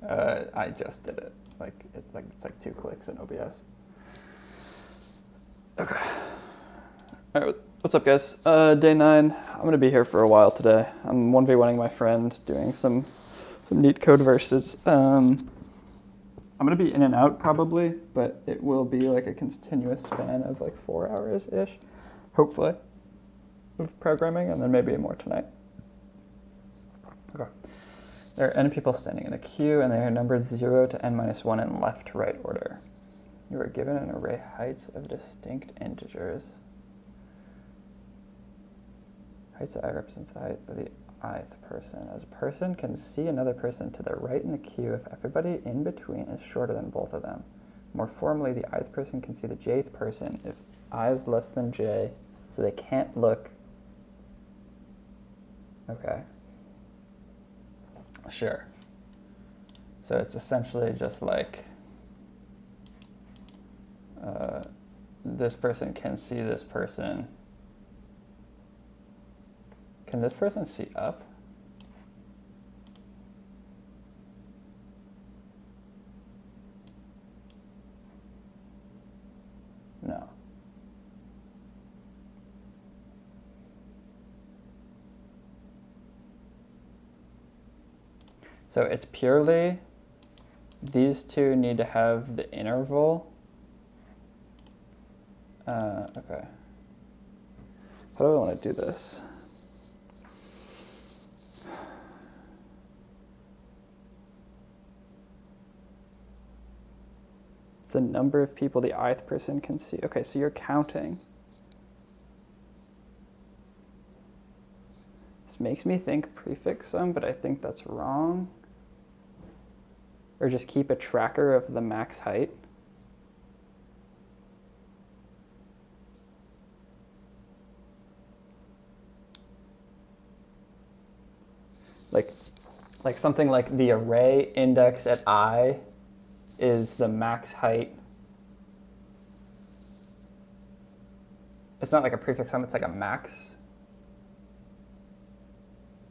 I just did it. It's like 2 clicks in OBS. Okay. All right, what's up, guys? Day 9. I'm gonna be here for a while today. I'm 1v1ing my friend, doing some leetcode versus. I'm gonna be in and out probably, but it will be like a continuous span of like 4 hours ish, hopefully, of programming, and then maybe more tonight. Okay. There are n people standing in a queue, and they are numbered 0 to n-1 in left-to-right order. You are given an array heights of distinct integers. Heights of I represents the height of the ith person. As a person can see another person to the right in the queue if everybody in between is shorter than both of them. More formally, the ith person can see the jth person if I is less than j, so they can't look. Okay. Sure. So it's essentially just like this person can see this person. Can this person see up? No. So it's purely these two need to have the interval. Okay. How do I want to do this? It's the number of people the ith person can see. Okay, so you're counting. This makes me think prefix sum, but I think that's wrong. Or just keep a tracker of the max height. Like something like the array index at I is the max height. It's not like a prefix sum, it's like a max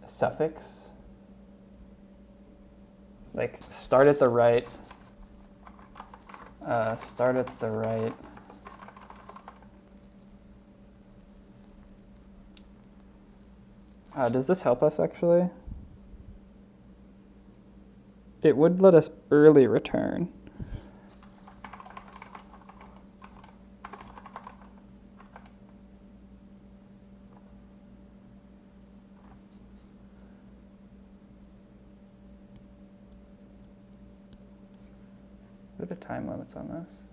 suffix. Like start at the right, does this help us actually? It would let us early return. What are the time limits on this?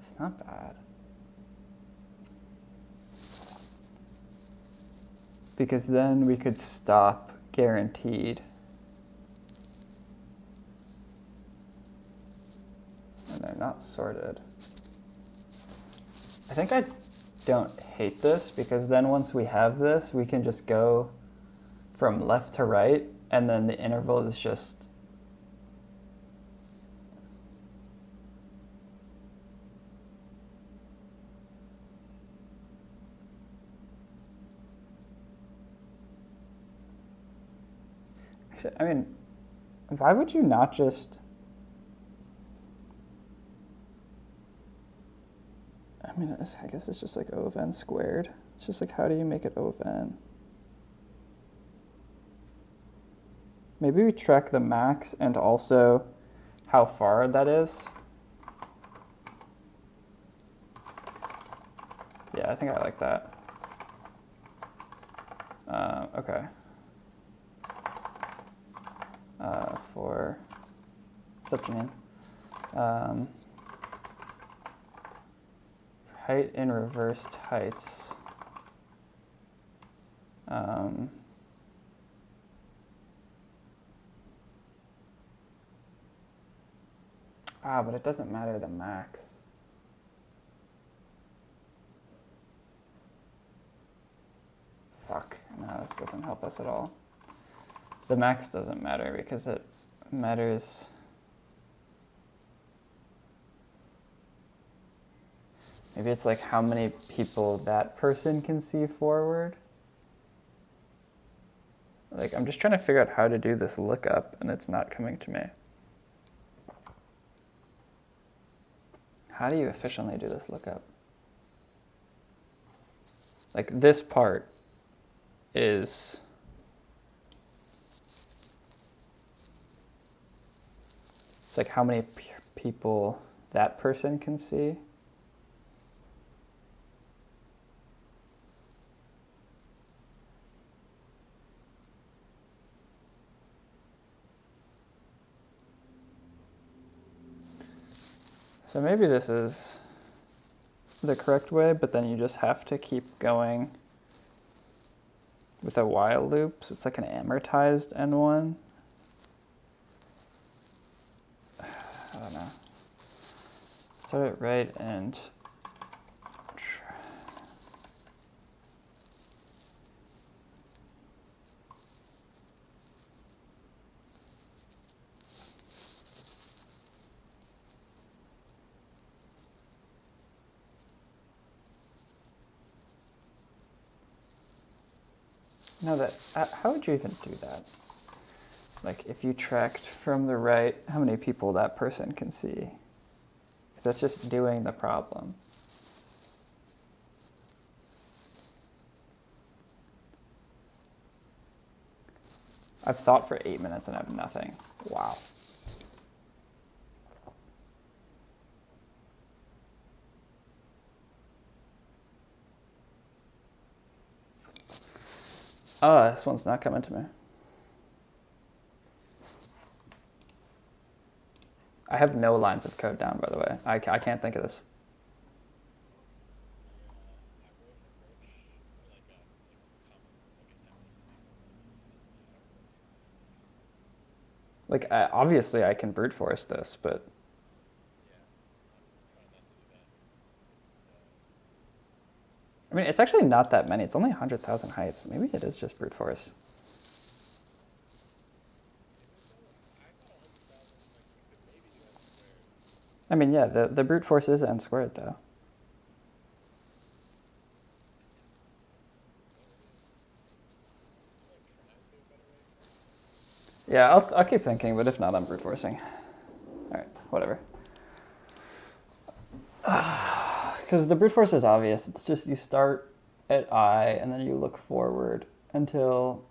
It's not bad. Because then we could stop guaranteed. And they're not sorted. I think I don't hate this because then once we have this, we can just go from left to right, and then the interval is just I mean, why would you not just... I mean, I guess it's just like O of n squared. It's just like, how do you make it O of n? Maybe we track the max and also how far that is. Yeah, I think I like that. Okay. For what's up, Janine? Height in reversed heights. But it doesn't matter the max. Fuck, no, this doesn't help us at all. The max doesn't matter because it matters. Maybe it's like how many people that person can see forward. Like, I'm just trying to figure out how to do this lookup, and it's not coming to me. How do you efficiently do this lookup? Like, this part is... It's like how many people that person can see. So maybe this is the correct way, but then you just have to keep going with a while loop. So it's like an amortized N1. I don't know. Start it right and no, that how would you even do that? Like if you tracked from the right how many people that person can see. Because that's just doing the problem. I've thought for 8 minutes and I have nothing. Wow. This one's not coming to me. I have no lines of code down, by the way. I can't think of this. Like, obviously I can brute force this, but... I mean, it's actually not that many. It's only 100,000 heights. Maybe it is just brute force. I mean, yeah, the brute force is n squared, though. Yeah, I'll keep thinking, but if not, I'm brute forcing. Alright, whatever. Because the brute force is obvious. It's just you start at I, and then you look forward until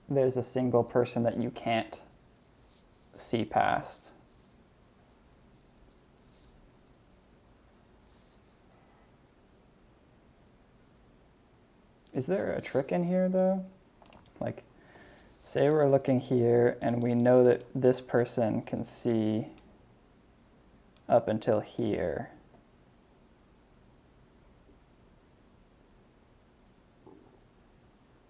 there's a single person that you can't see past. Is there a trick in here, though? Like, say we're looking here, and we know that this person can see up until here.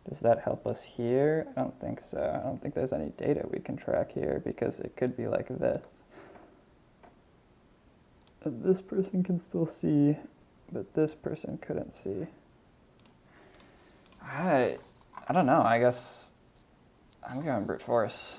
Does that help us here? I don't think so. I don't think there's any data we can track here because it could be like this. This person can still see, but this person couldn't see. I don't know. I guess I'm going brute force.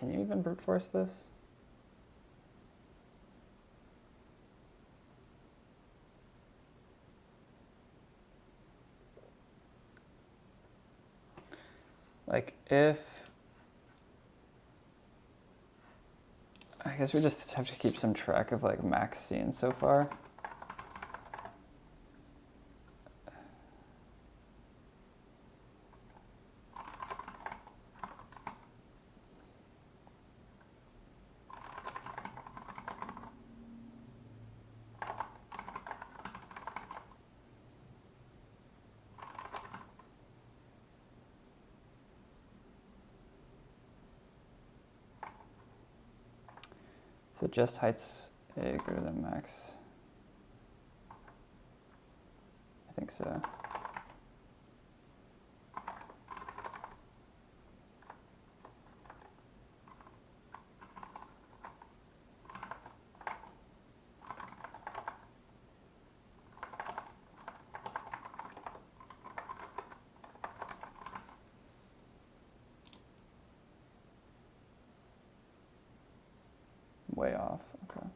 Can you even brute force this? Like if, I guess we just have to keep some track of like max seen so far. So just heights a greater than max. I think so. Way off, okay.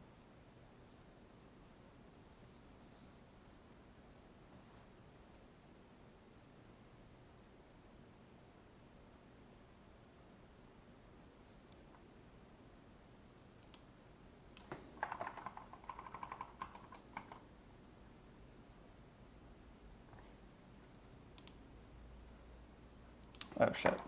Oh shit.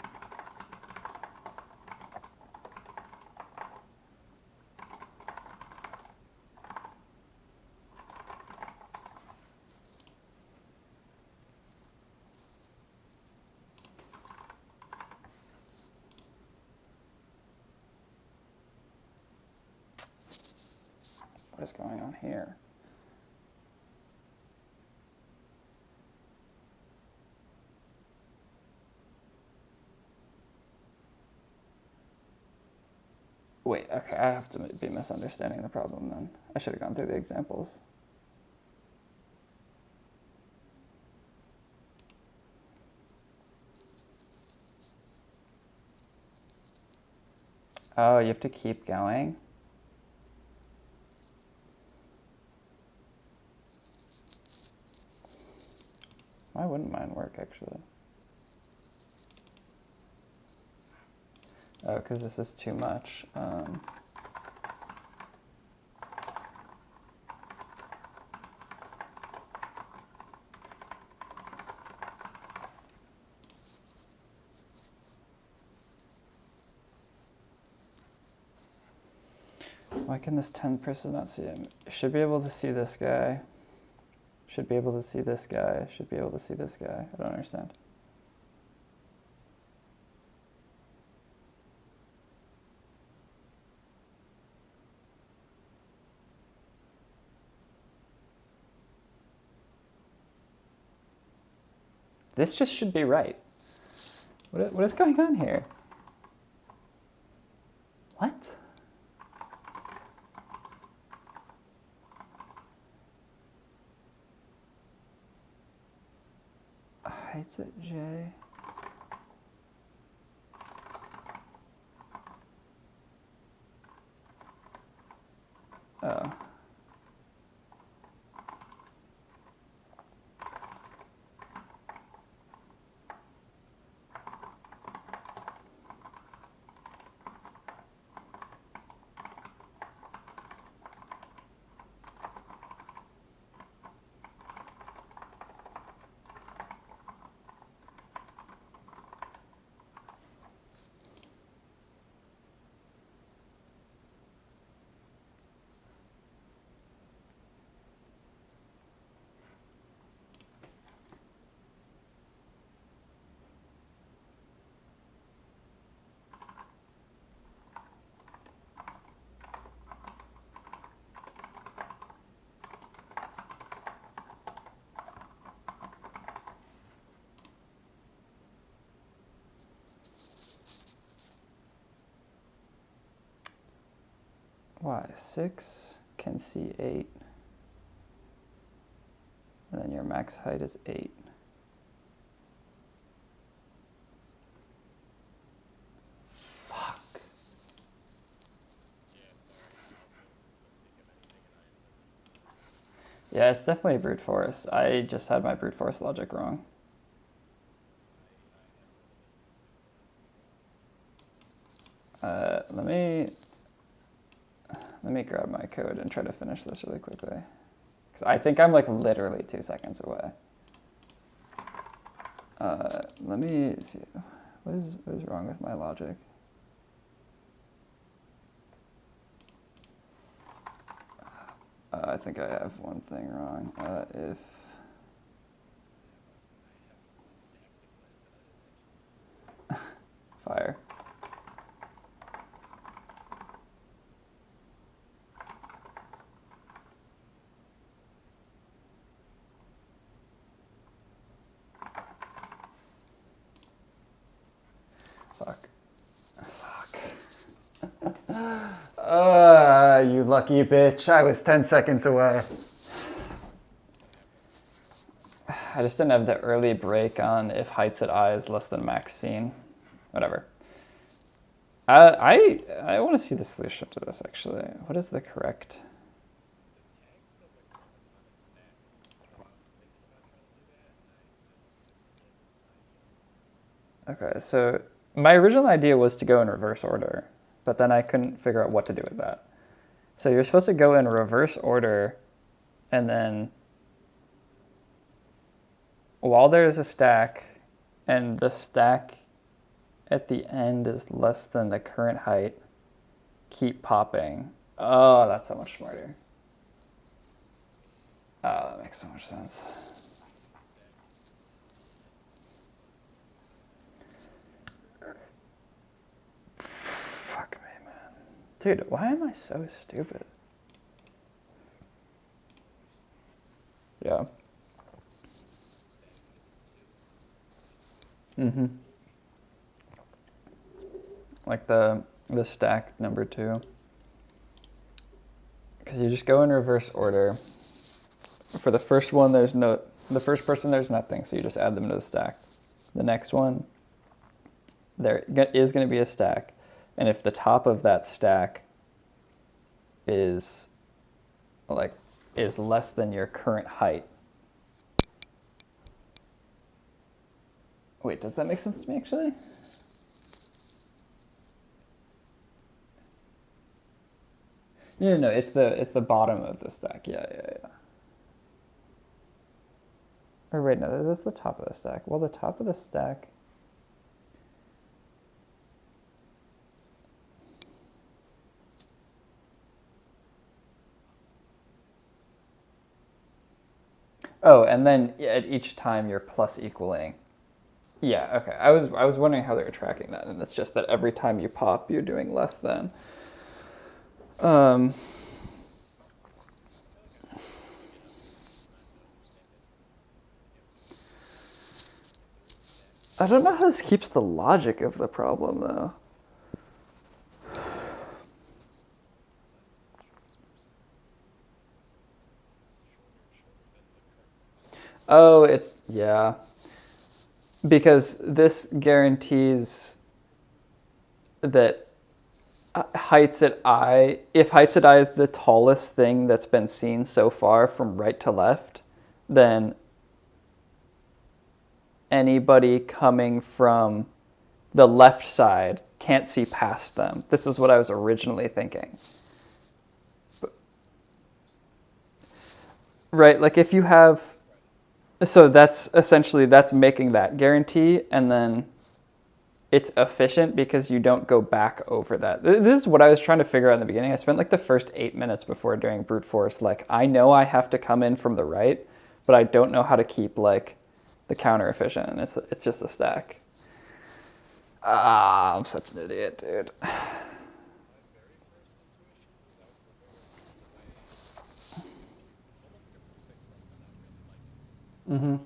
What is going on here? Wait, okay, I have to be misunderstanding the problem then. I should have gone through the examples. Oh, you have to keep going? Why wouldn't mine work, actually? Oh, because this is too much. Why can this 10 person not see him? Should be able to see this guy. Should be able to see this guy. Should be able to see this guy. I don't understand. This just should be right. What is going on here? What? Heights at J. Oh. Why? 6 can see 8. And then your max height is 8. Fuck. Yeah, it's definitely brute force. I just had my brute force logic wrong. Let me grab my code and try to finish this really quickly. Because I think I'm like literally 2 seconds away. Let me see. What is wrong with my logic? I think I have one thing wrong. If fire. Lucky bitch, I was 10 seconds away. I just didn't have the early break on if heights at I is less than max scene. Whatever. I want to see the solution to this, actually. What is the correct... Okay, so my original idea was to go in reverse order, but then I couldn't figure out what to do with that. So you're supposed to go in reverse order, and then while there's a stack, and the stack at the end is less than the current height, keep popping. Oh, that's so much smarter. Oh, that makes so much sense. Fuck me, man. Dude, why am I so stupid? Yeah. Mm-hmm. Like the stack number 2. Because you just go in reverse order. For the first one, the first person, there's nothing, so you just add them to the stack. The next one, there is going to be a stack, and if the top of that stack is less than your current height. Wait, does that make sense to me, actually? No, it's the bottom of the stack. Yeah. Or wait, no, that's the top of the stack. Well, the top of the stack... Oh, and then at each time you're plus equaling. Yeah, okay. I was wondering how they were tracking that, and it's just that every time you pop, you're doing less than. I don't know how this keeps the logic of the problem, though. Oh, yeah. Because this guarantees that heights at I, if heights at I is the tallest thing that's been seen so far from right to left, then anybody coming from the left side can't see past them. This is what I was originally thinking. Right, like if you have... So that's making that guarantee, and then it's efficient because you don't go back over that. This is what I was trying to figure out in the beginning. I spent like the first 8 minutes before doing brute force. Like, I know I have to come in from the right, but I don't know how to keep like the counter efficient, and it's just a stack. I'm such an idiot, dude. Mm-hmm.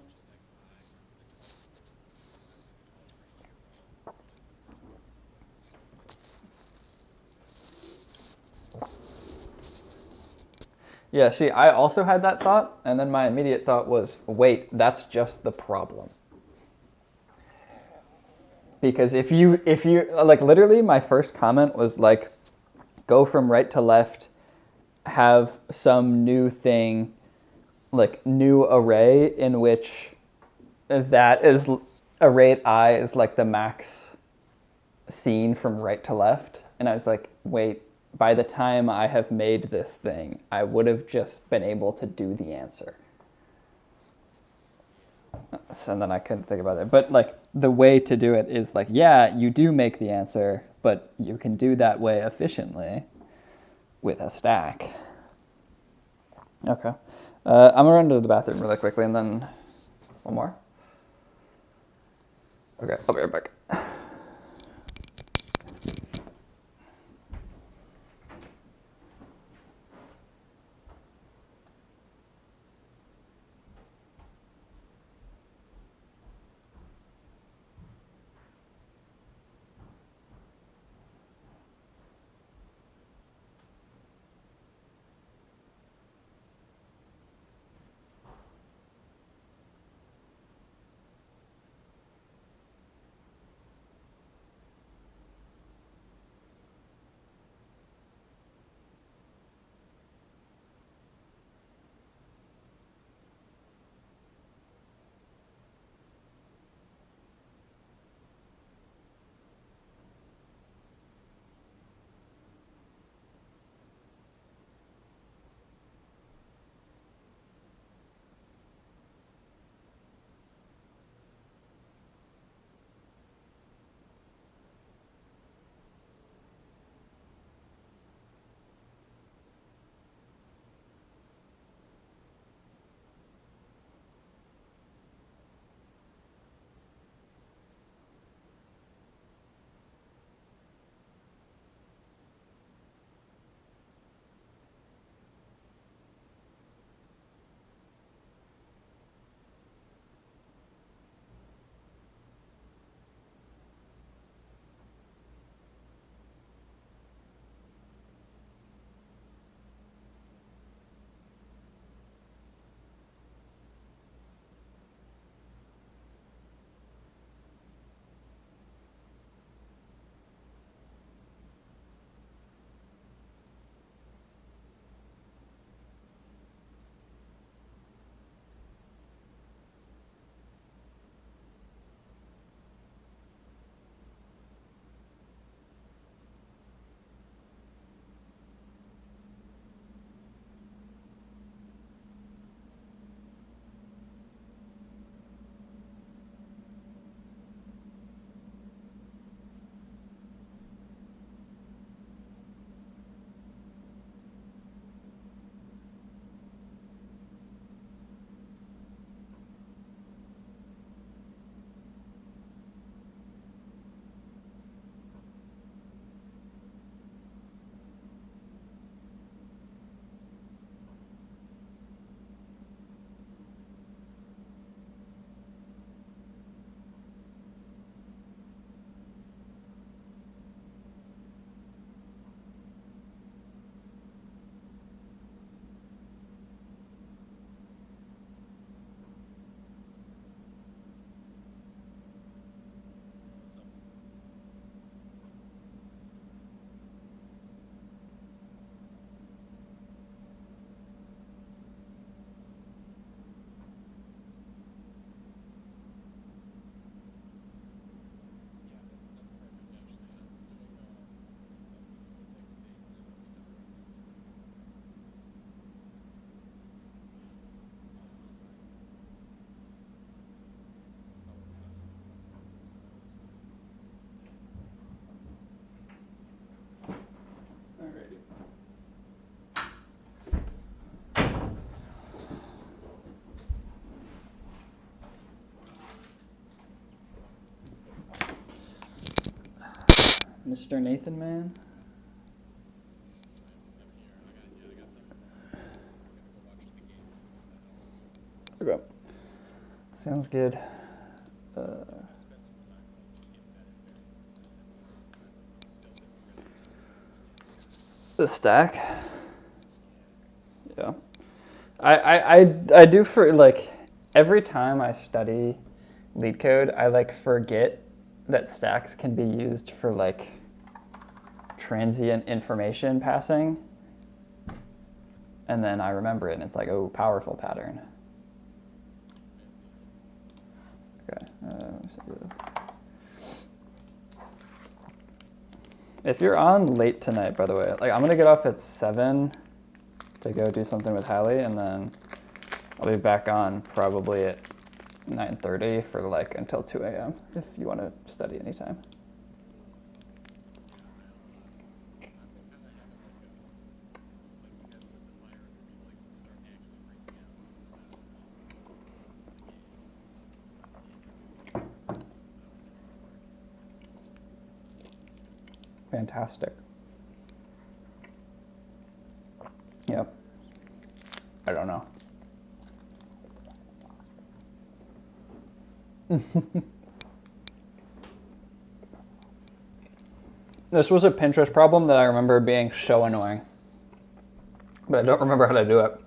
Yeah, see, I also had that thought, and then my immediate thought was, wait, that's just the problem. Because if you like, literally my first comment was like, go from right to left, have some new thing, like new array in which that is array at I is like the max seen from right to left. And I was like, wait, by the time I have made this thing, I would have just been able to do the answer. And then I couldn't think about it. But like the way to do it is like, yeah, you do make the answer, but you can do that way efficiently with a stack. Okay. I'm gonna run to the bathroom really quickly, and then one more. Okay, I'll be right back. Mr. Nathan Man. Okay. Sounds good. The stack. Yeah. I do for like every time I study LeetCode, I like forget that stacks can be used for like transient information passing. And then I remember it and it's like, oh, powerful pattern. Okay, let me see this. If you're on late tonight, by the way, like I'm gonna get off at 7 to go do something with Hallie, and then I'll be back on probably at 9:30 for like until 2 a.m. if you want to study anytime. Fantastic. Yep. I don't know. This was a Pinterest problem that I remember being so annoying, but I don't remember how to do it.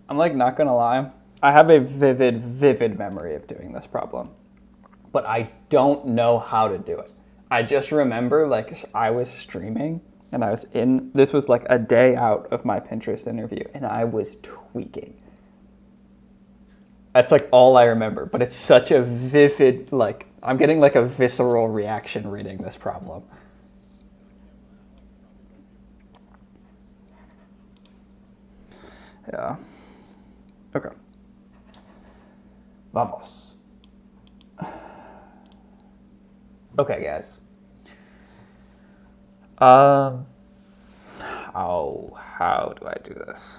I'm like not gonna lie, I have a vivid memory of doing this problem, but I don't know how to do it. I just remember like I was streaming and I was in, this was like a day out of my Pinterest interview and I was tweaking. That's like all I remember, but it's such a vivid, like I'm getting like a visceral reaction reading this problem. Yeah. Okay. Vamos. Okay, guys. How do I do this?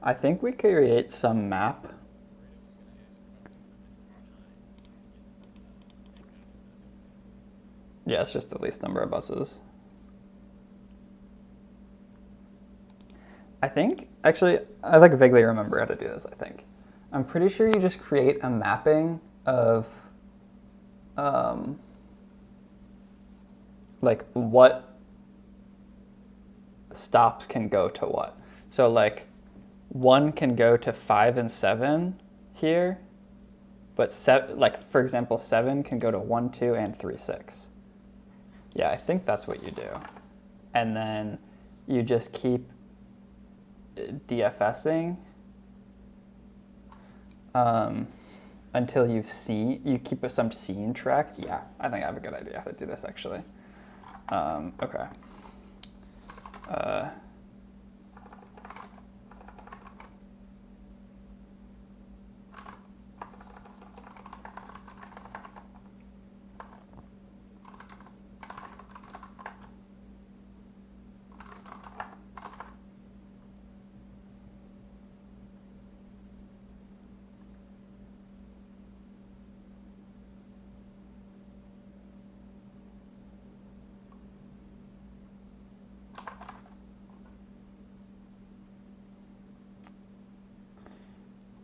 I think we create some map. Yeah, it's just the least number of buses. I think, actually, I like vaguely remember how to do this, I think. I'm pretty sure you just create a mapping of like what stops can go to what. So like 1 can go to 5 and 7 here, but like for example 7 can go to 1, 2, and 3, 6. Yeah, I think that's what you do. And then you just keep DFSing until you keep some scene track. Yeah, I think I have a good idea how to do this actually. Okay.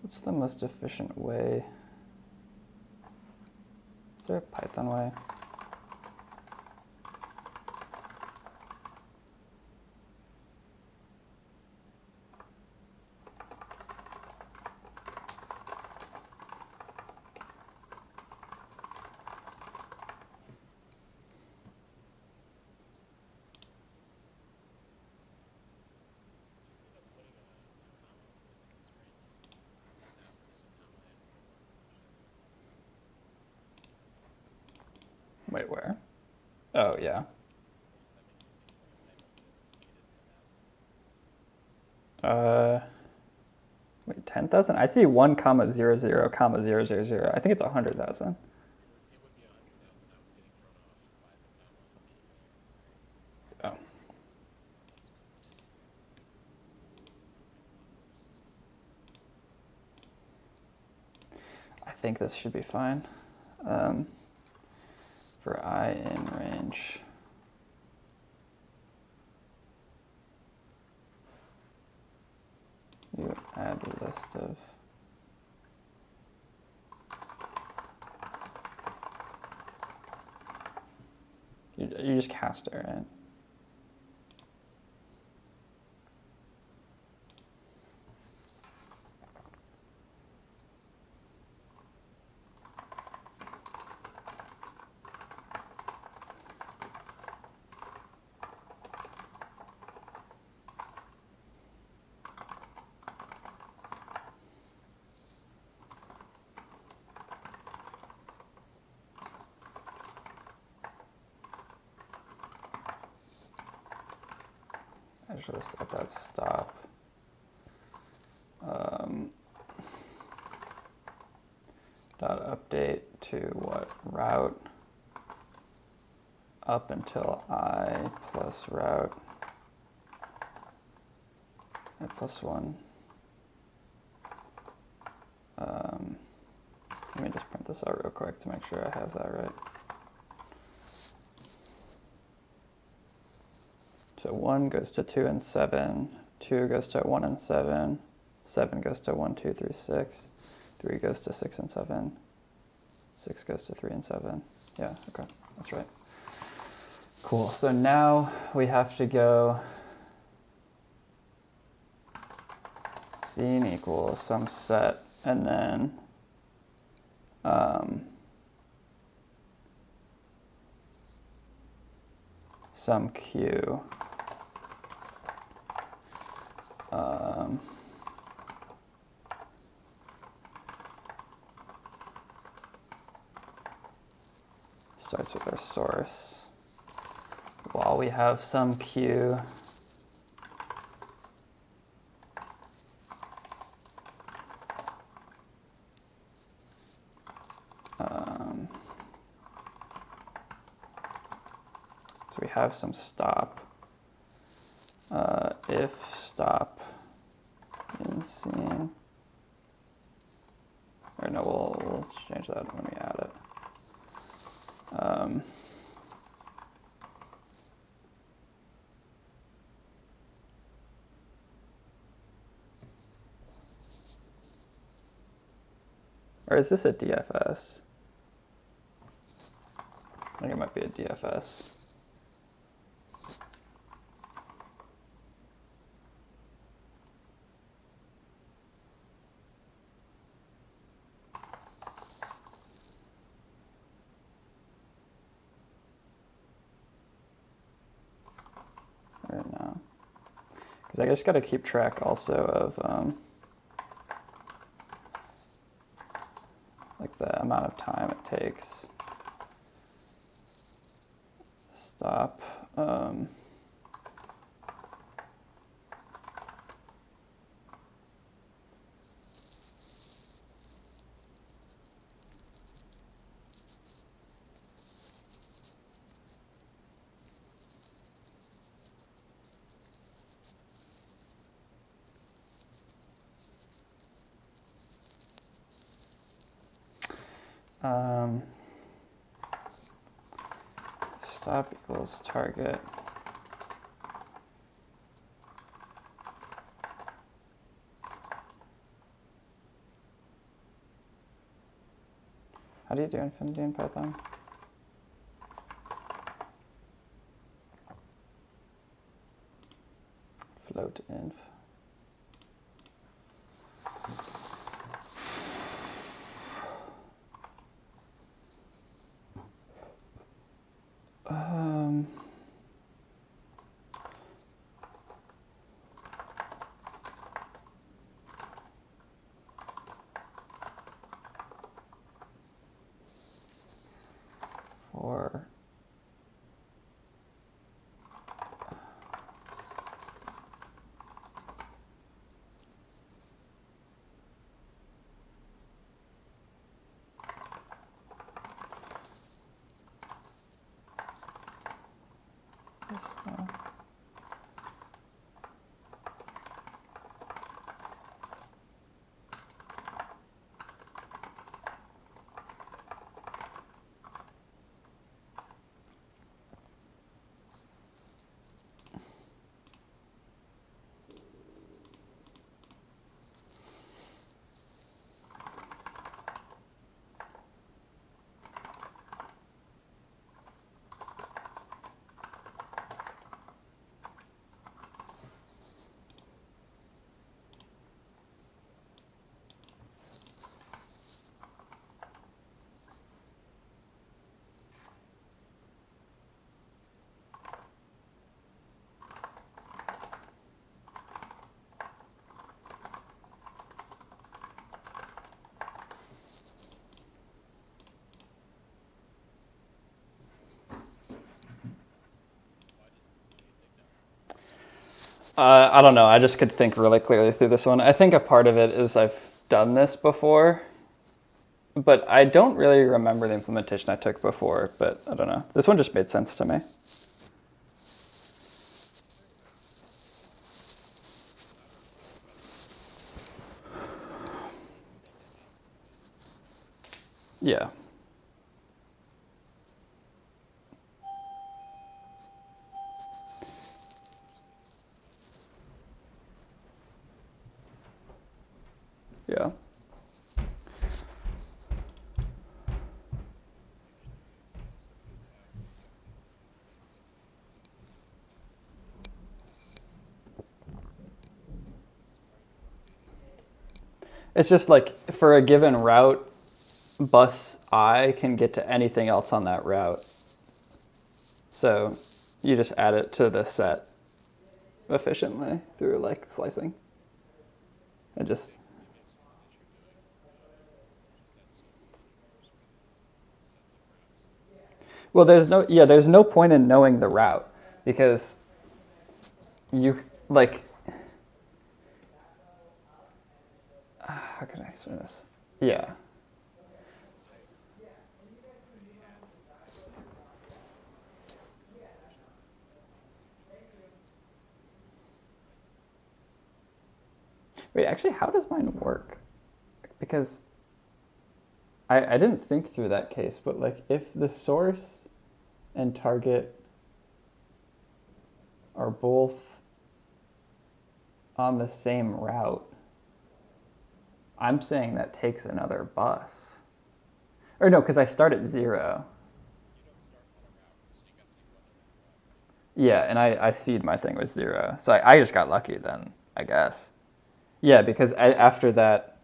What's the most efficient way? Is there a Python way? Wait, where? Oh, yeah. Wait, 10,000? I see 1 comma 0 0 comma 0 0 0. I think it's 100,000. Oh. I think this should be fine. For I in range. You add a list of. You just cast it, right? I should have set that stop. Dot update to what route up until I plus route I plus 1. Let me just print this out real quick to make sure I have that right. So 1 goes to 2 and 7, 2 goes to 1 and 7, 7 goes to 1, 2, 3, 6, 3 goes to 6 and 7, 6 goes to 3 and 7. Yeah, okay, that's right. Cool, so now we have to go scene equals some set, and then some q. Starts with our source. While we have some q, so we have some stop. If stop in scene, or no, we'll change that when we add it. Or is this a DFS? I think it might be a DFS. Or no. Because I just got to keep track also of like the amount of time it takes. Stop. Stop equals target. How do you do infinity in Python? Float inf. I don't know. I just could think really clearly through this one. I think a part of it is I've done this before, but I don't really remember the implementation I took before, but I don't know. This one just made sense to me. Yeah. Yeah. It's just like for a given route, bus I can get to anything else on that route. So you just add it to the set efficiently through like slicing. And just well, there's no point in knowing the route because you like how can I explain this? Yeah. Wait, actually, how does mine work? Because I didn't think through that case, but like if the source and target are both on the same route, I'm saying that takes another bus. Or no, because I start at 0. Yeah, and I seed my thing with 0. So I just got lucky then, I guess. Yeah, because after that,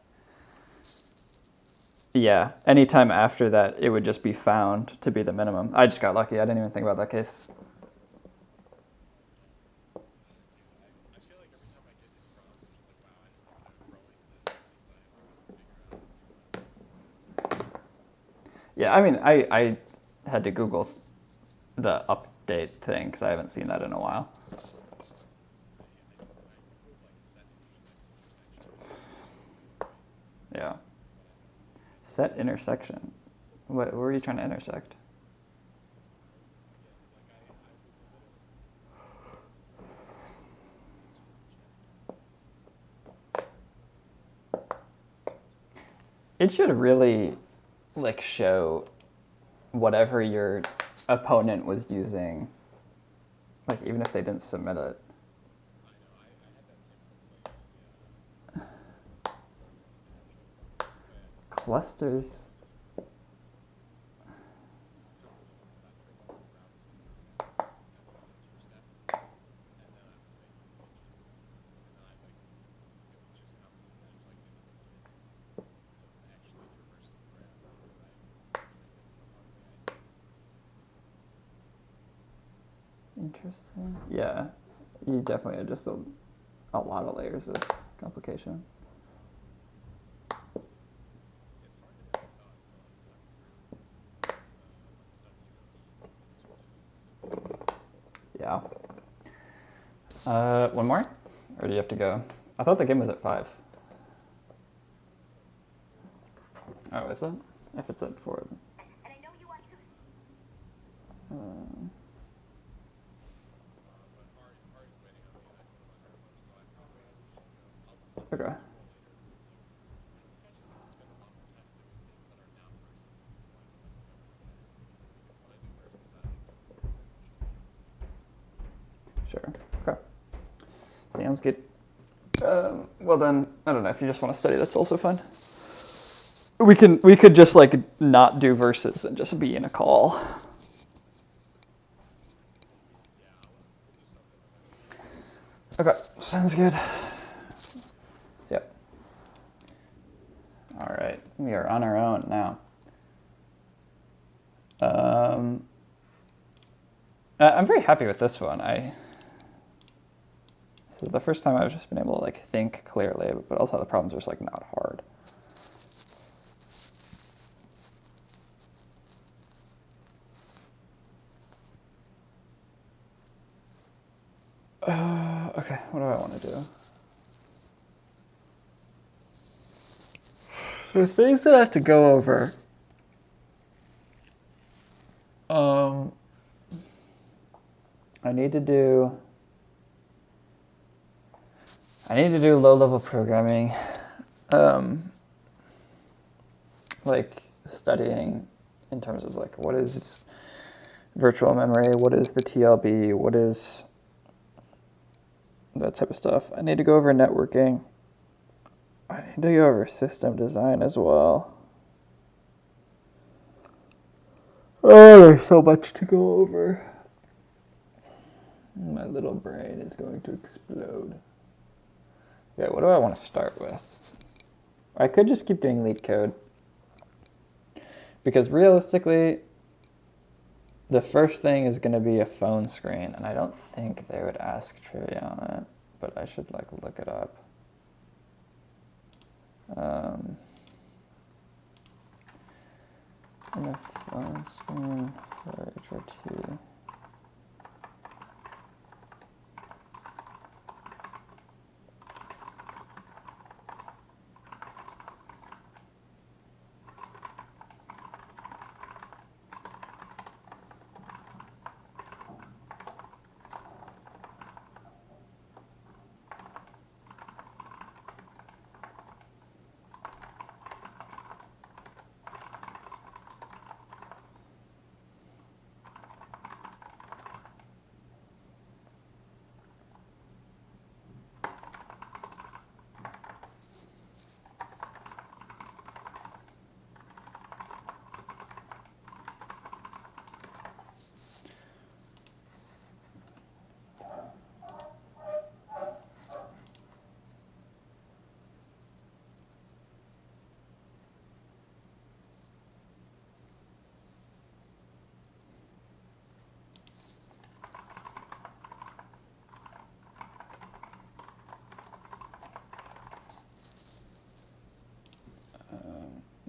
yeah, anytime after that, it would just be found to be the minimum. I just got lucky. I didn't even think about that case. Yeah, I mean, I had to Google the update thing because I haven't seen that in a while. Yeah. Set intersection. What were you trying to intersect? It should really like show whatever your opponent was using, like even if they didn't submit it. Clusters. Interesting. Yeah, you definitely had just a lot of layers of complication. Yeah. One more? Or do you have to go? I thought the game was at 5. Oh, is it? If it's at 4, then. And I know you want to. Okay. Sure. Okay. Sounds good. Well then, I don't know if you just want to study. That's also fine. We could just like not do verses and just be in a call. Okay, sounds good. Yep. All right, we are on our own now. I'm very happy with this one. This is the first time I've just been able to like think clearly, but also the problems are just like not hard. Okay, what do I want to do? The things that I have to go over. I need to do low-level programming, like studying in terms of like what is virtual memory, what is the TLB, what is that type of stuff. I need to go over networking. I need to go over system design as well. Oh, there's so much to go over. My little brain is going to explode. Okay, what do I want to start with? I could just keep doing LeetCode. Because realistically, the first thing is going to be a phone screen. And I don't think they would ask trivia on it. But I should like look it up. And a phone screen for HRT.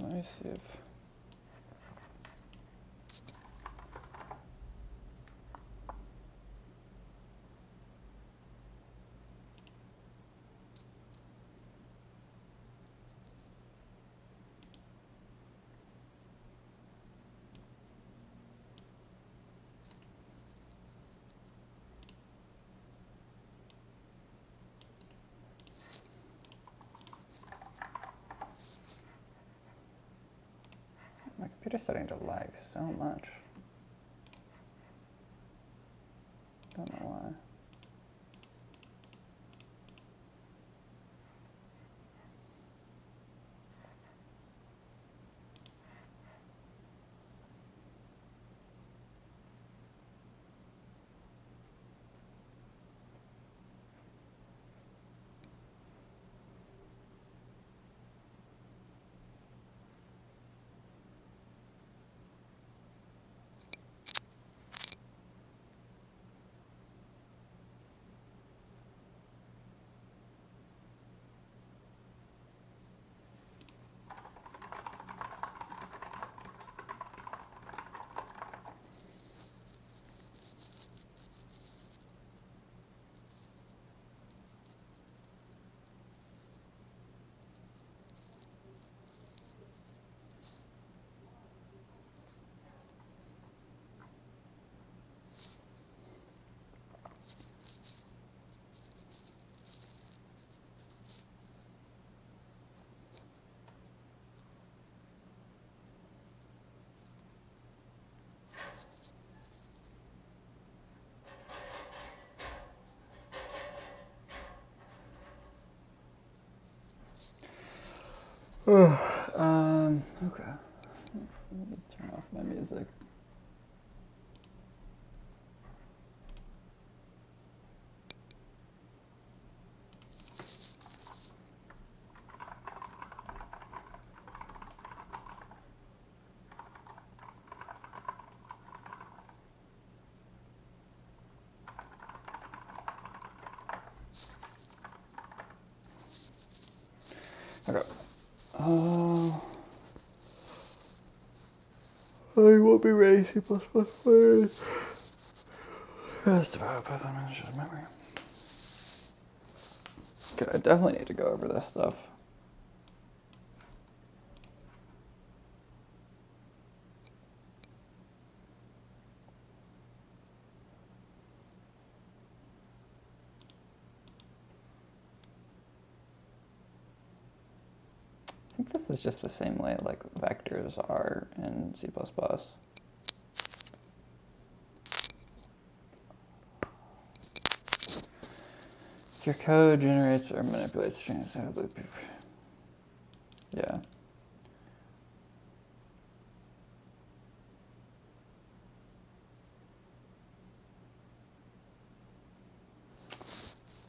Let me see if... My computer's starting to lag so much. Don't know why. Okay. Let me turn off my music. Okay. I won't be ready C++ first. That's about Python management memory. Okay, I definitely need to go over this stuff. I think this is just the same way like vectors are in C++. Your code generates or manipulates strings out of loop. Yeah.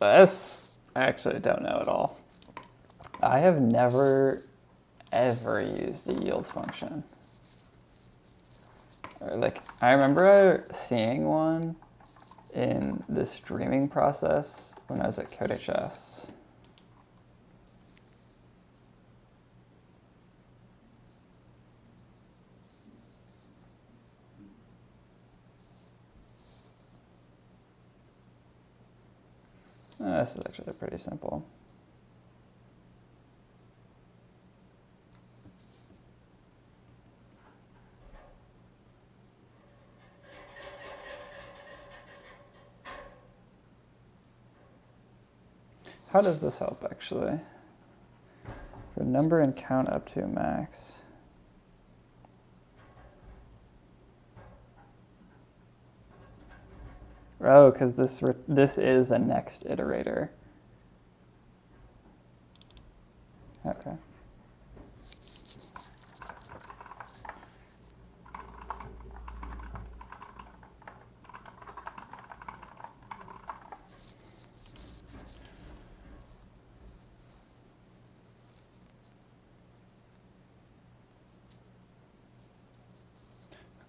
This I actually don't know at all. I have never ever used a yield function. Or like I remember seeing one in the streaming process when I was at CodeHS. This is actually pretty simple. How does this help actually? For number and count up to max. Oh, because this is a next iterator. Okay.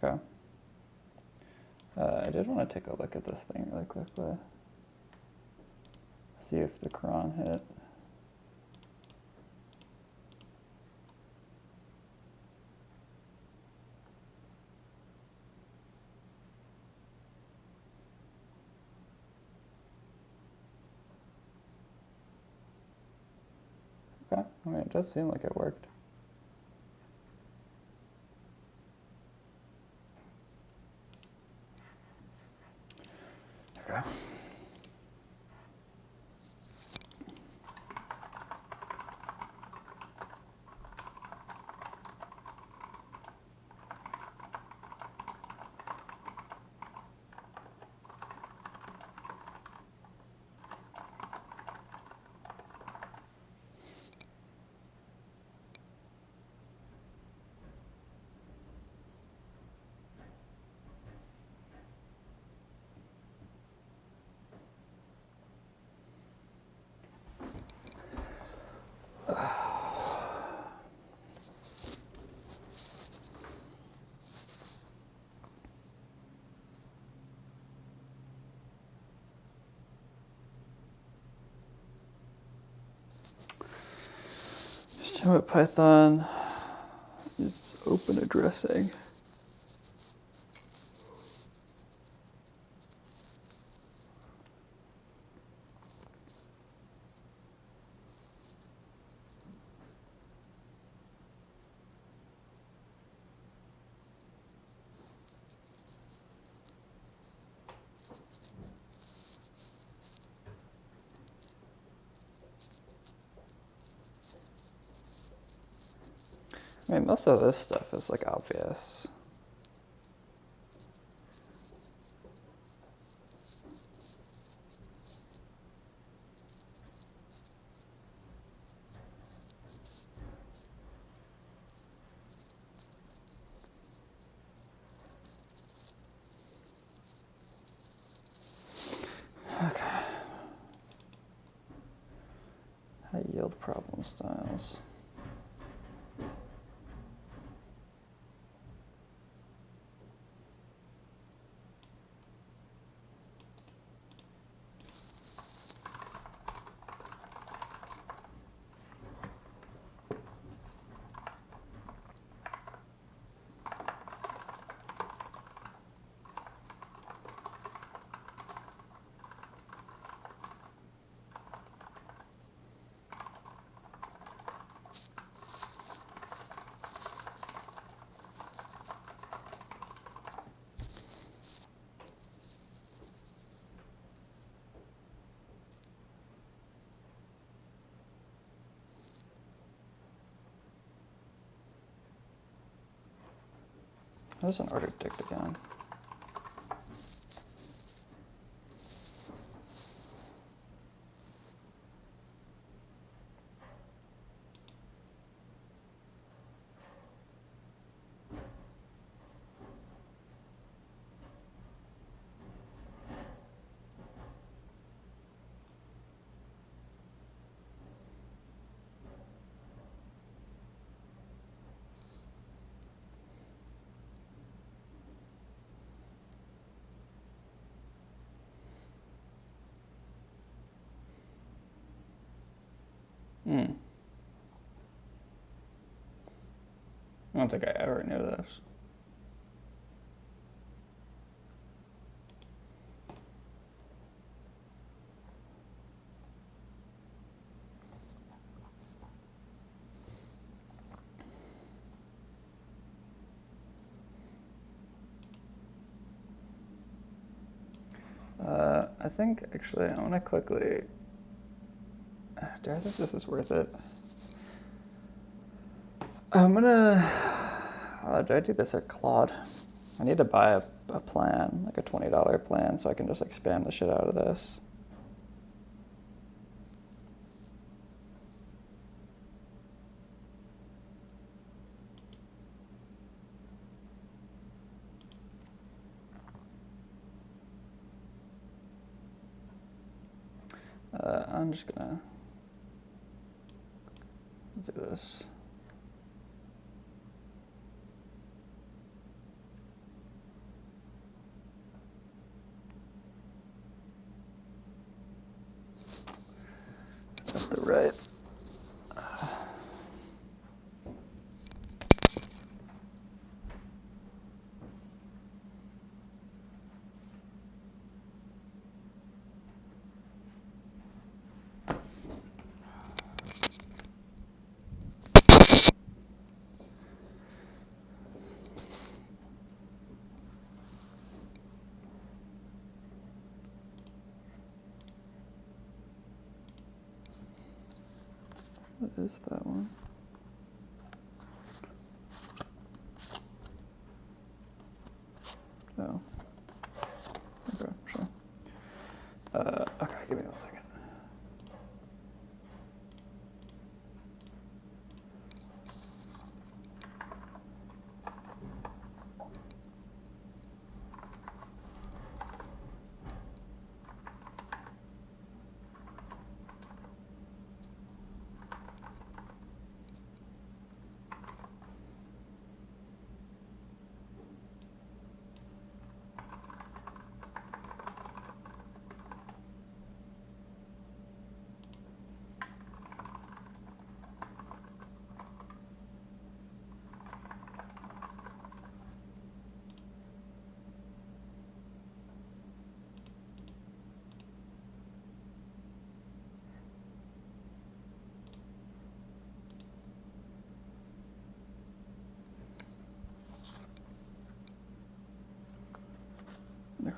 Okay. I did want to take a look at this thing really quickly. See if the cron hit. Okay, I mean, it does seem like it worked. Okay. Show it Python is open addressing. I mean, most of this stuff is like obvious. Okay. High yield problem styles. There's an order dict again. I don't think I ever knew this. I think actually I want to quickly. Do I think this is worth it? I'm gonna. Do I do this at Claude? I need to buy a plan, like a $20 plan, so I can just like spam the shit out of this. I'm just gonna do this. That's the right. What is that one? Oh. Okay, sure. Okay, give me 1 second. Okay.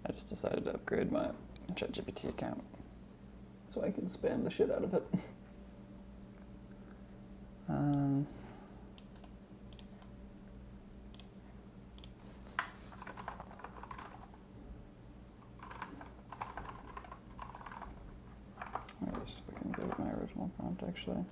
I just decided to upgrade my ChatGPT account so I can spam the shit out of it. I guess we can go with my original prompt actually.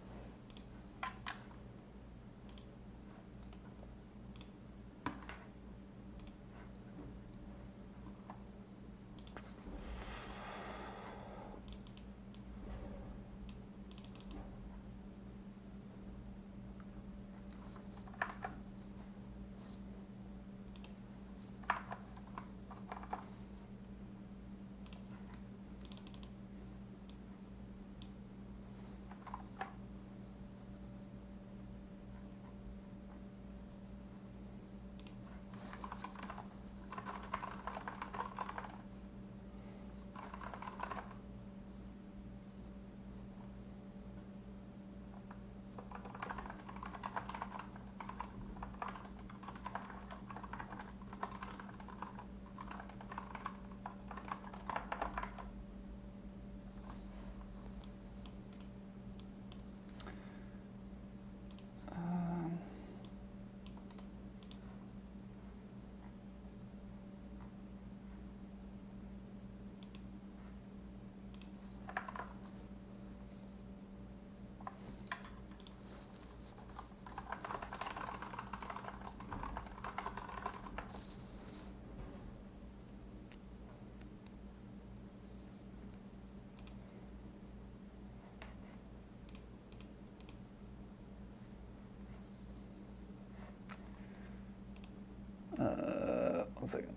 second.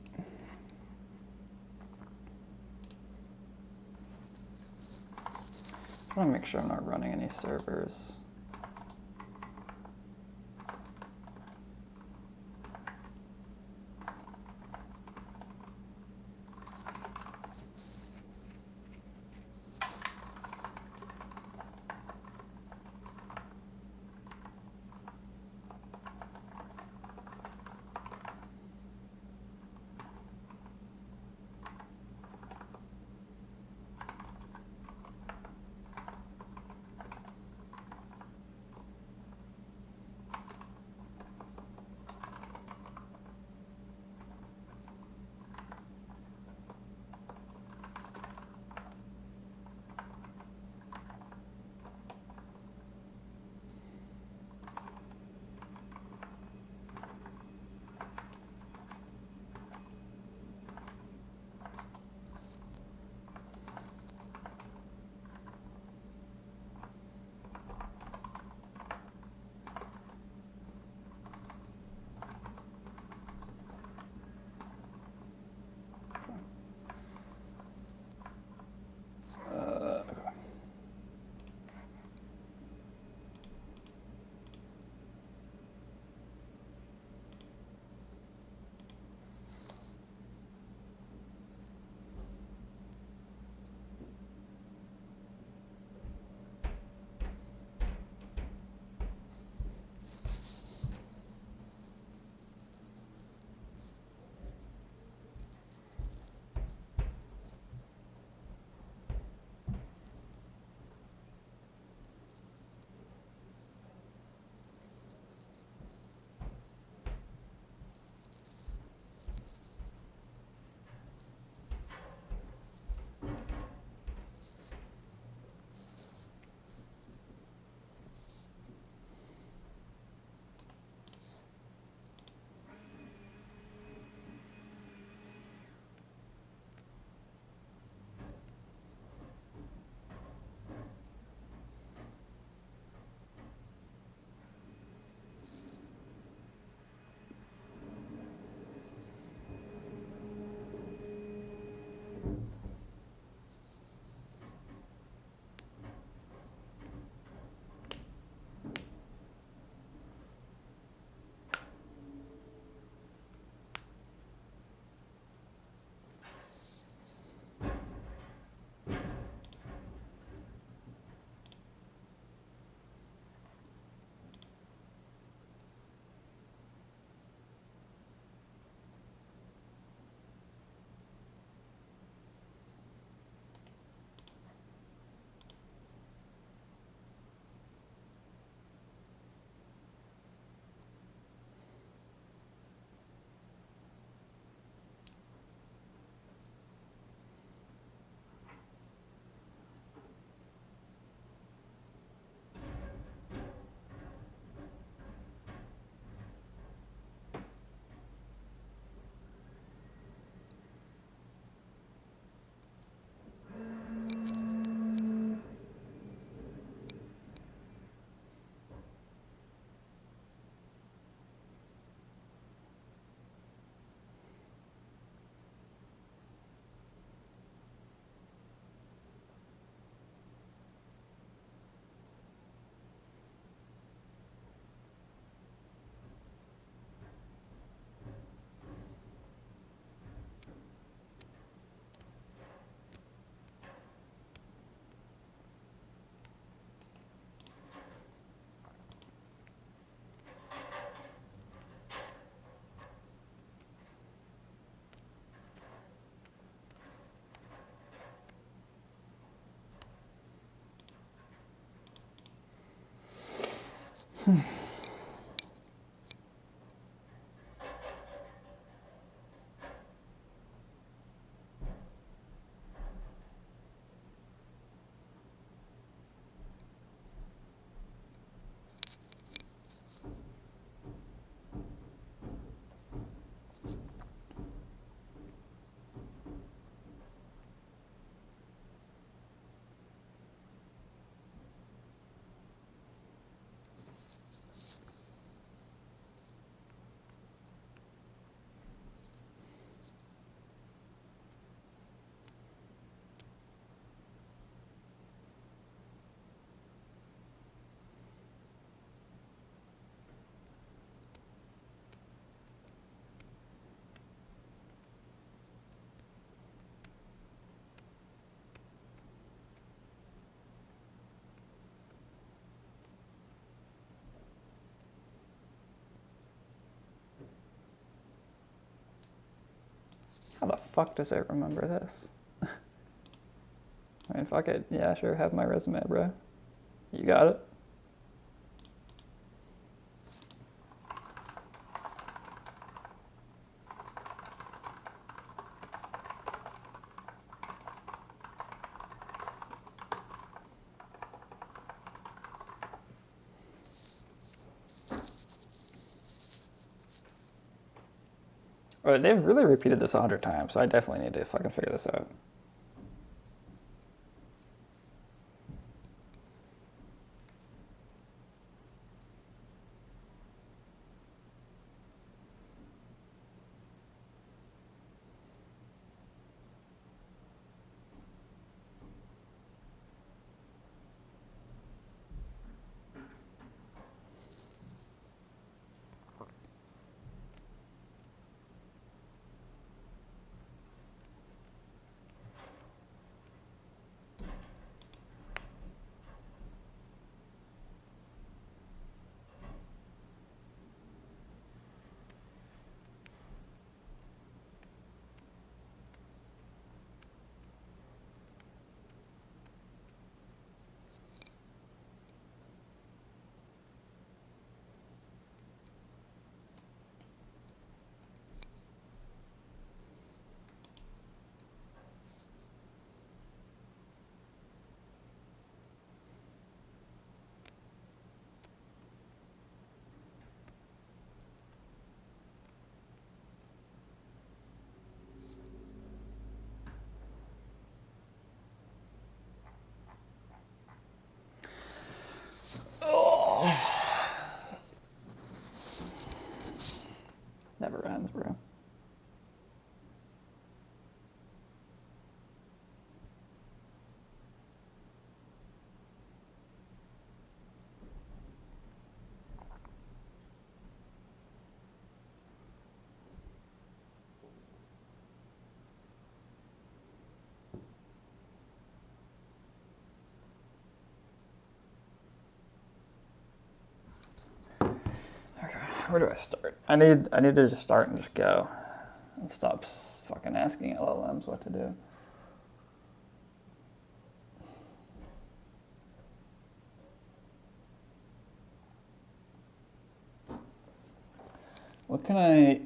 I want to make sure I'm not running any servers. Okay. How the fuck does it remember this? I mean, fuck it. Yeah, sure, have my resume, bro. You got it. Oh, they've really repeated this 100 times, so I definitely need to fucking figure this out. Never ends, bro. Okay, where do I start? I need to just start and just go. And stop fucking asking LLMs what to do. What can I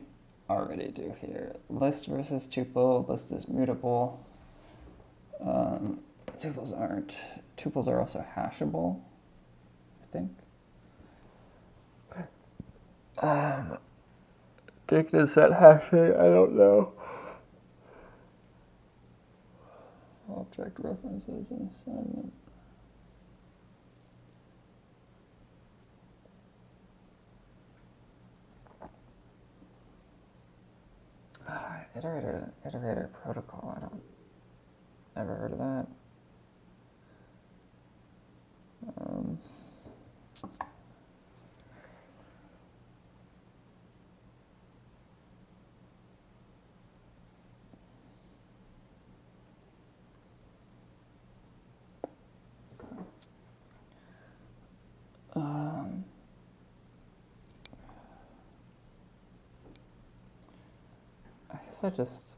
already do here? List versus tuple. List is mutable. Tuples aren't. Tuples are also hashable, I think. Predicted set hashing, I don't know. Object references and assignment. Iterator protocol, I don't, never heard of that. I guess I just,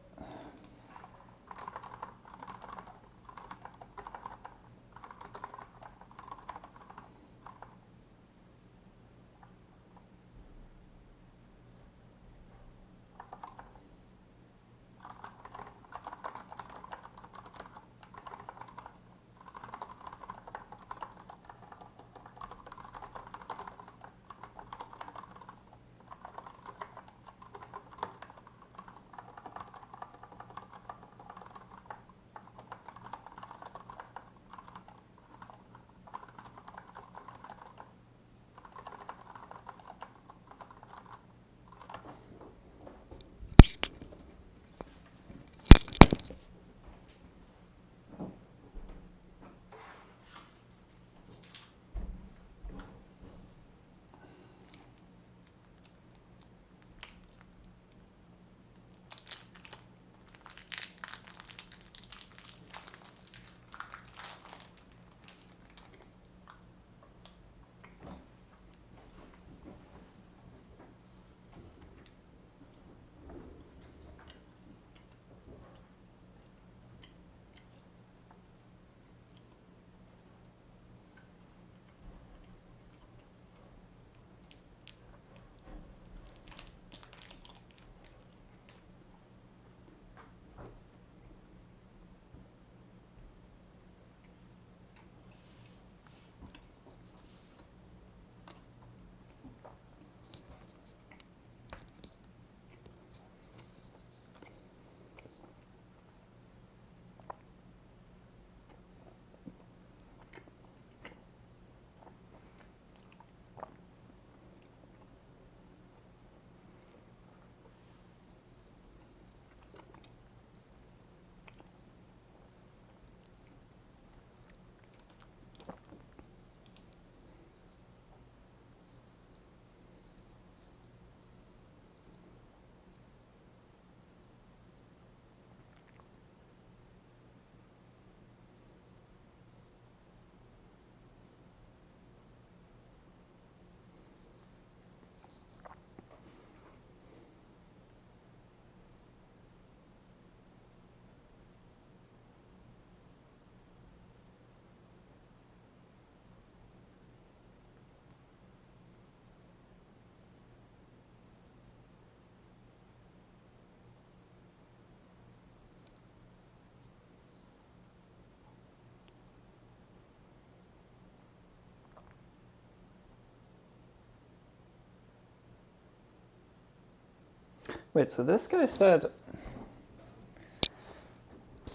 Wait, so this guy said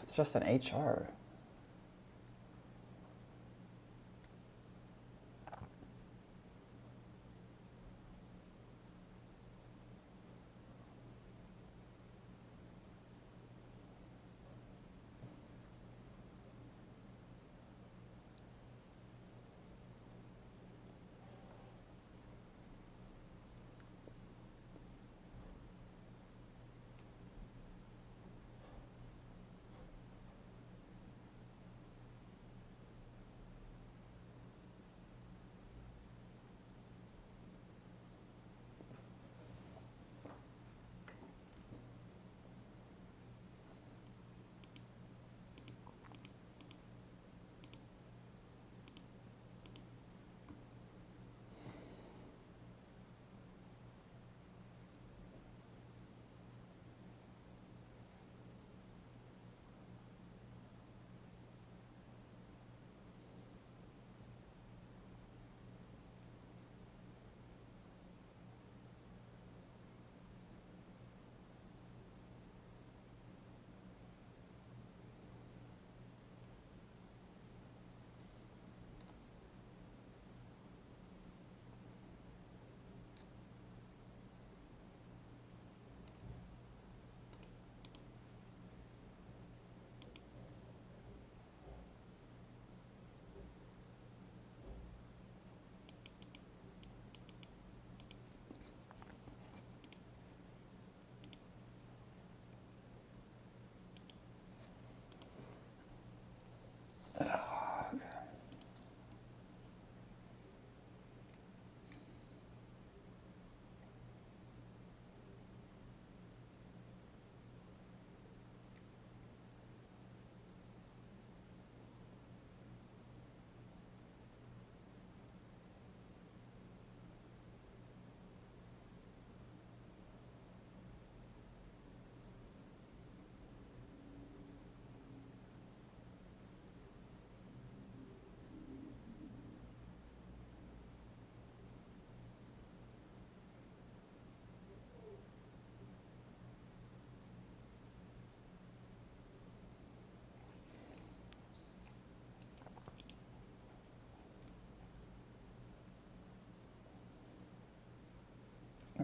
it's just an HR.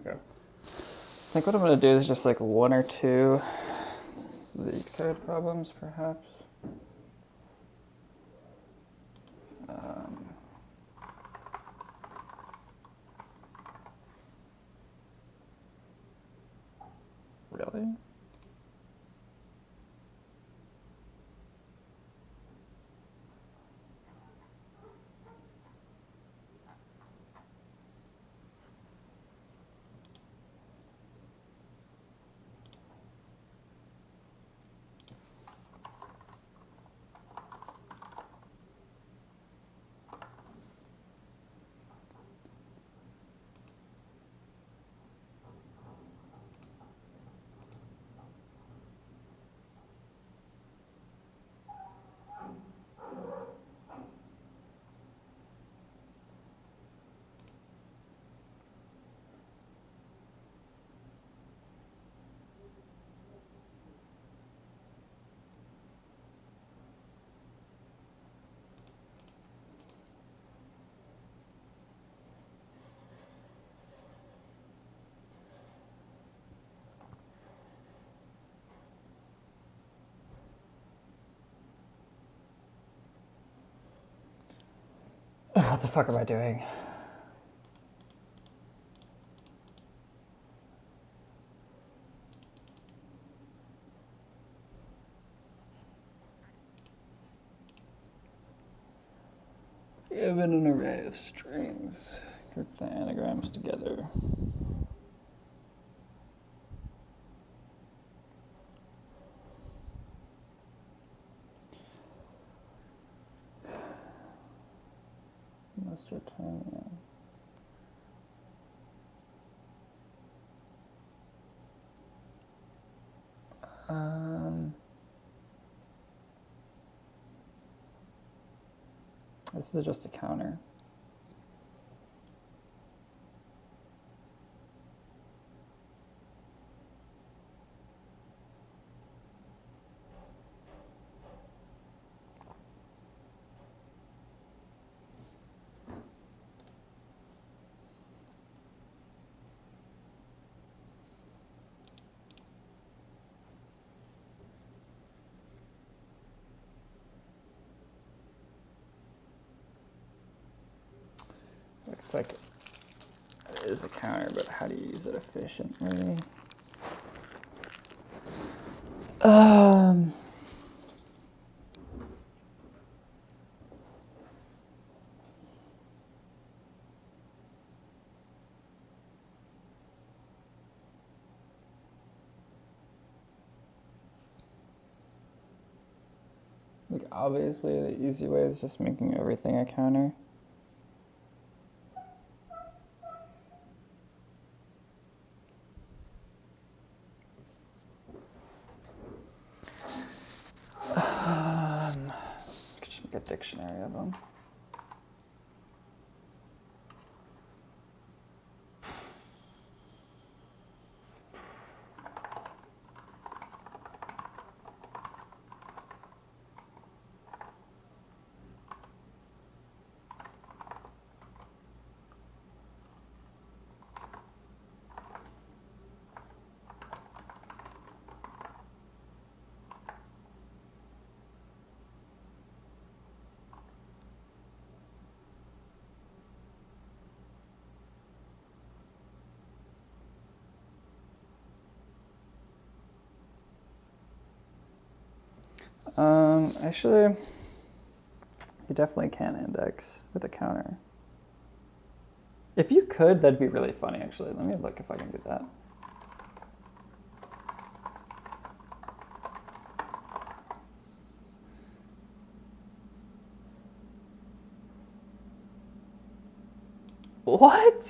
Okay. I think what I'm going to do is just like one or two leetcode problems, perhaps. Really? What the fuck am I doing? Given an array of strings, group the anagrams together. Must return, yeah. This is just a counter. It's like, it is a counter, but how do you use it efficiently? Like, obviously, the easy way is just making everything a counter. Could just make a dictionary of them. Actually, you definitely can index with a counter. If you could, that'd be really funny, actually. Let me look if I can do that. What?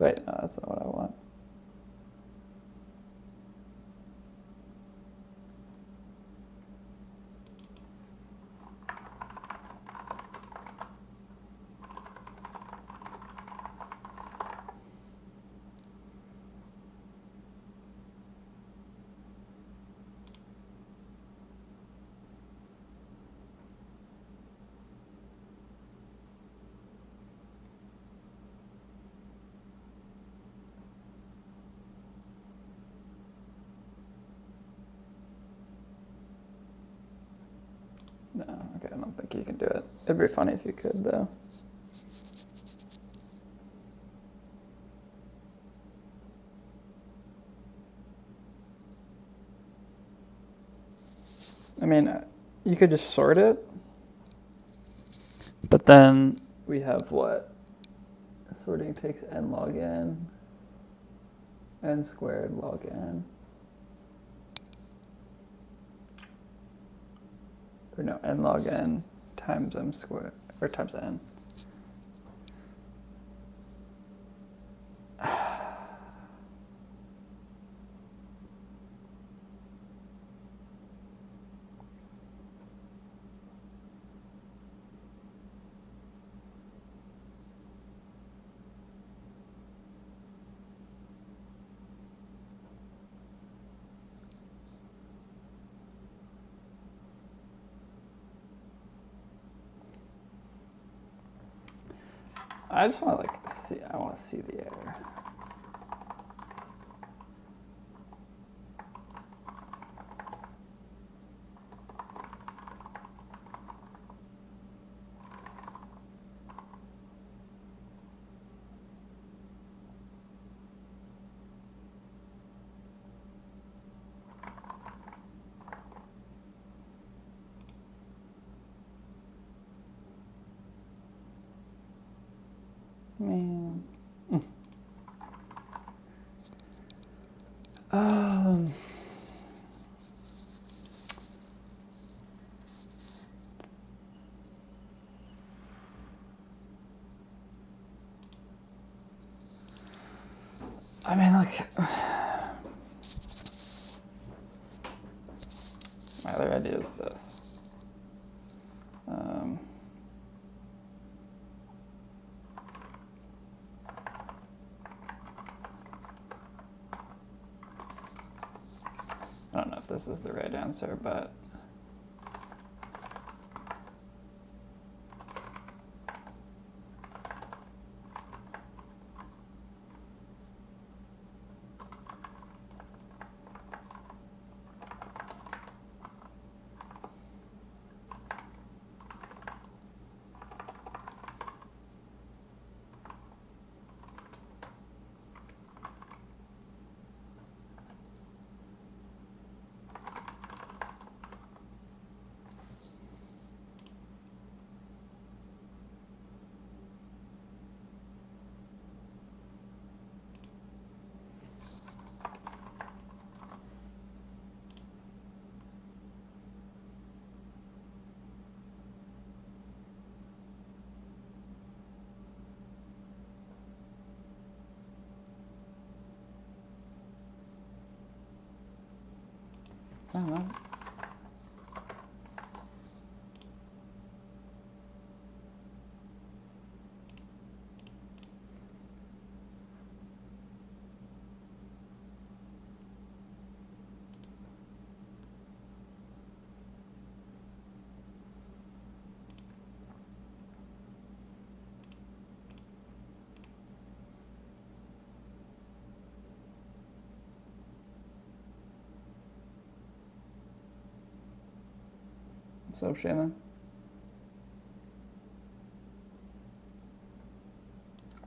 Wait, no, that's not what I want. No, okay, I don't think you can do it. It'd be funny if you could, though. I mean, you could just sort it, but then we have what? Sorting takes n log n squared log n. Or no, n log n times m squared, or times n. I just want to like see, I want to see the error. Man. I mean, like, my other idea is this. I don't know if this is the right answer, but don't know. What's up, Shannon?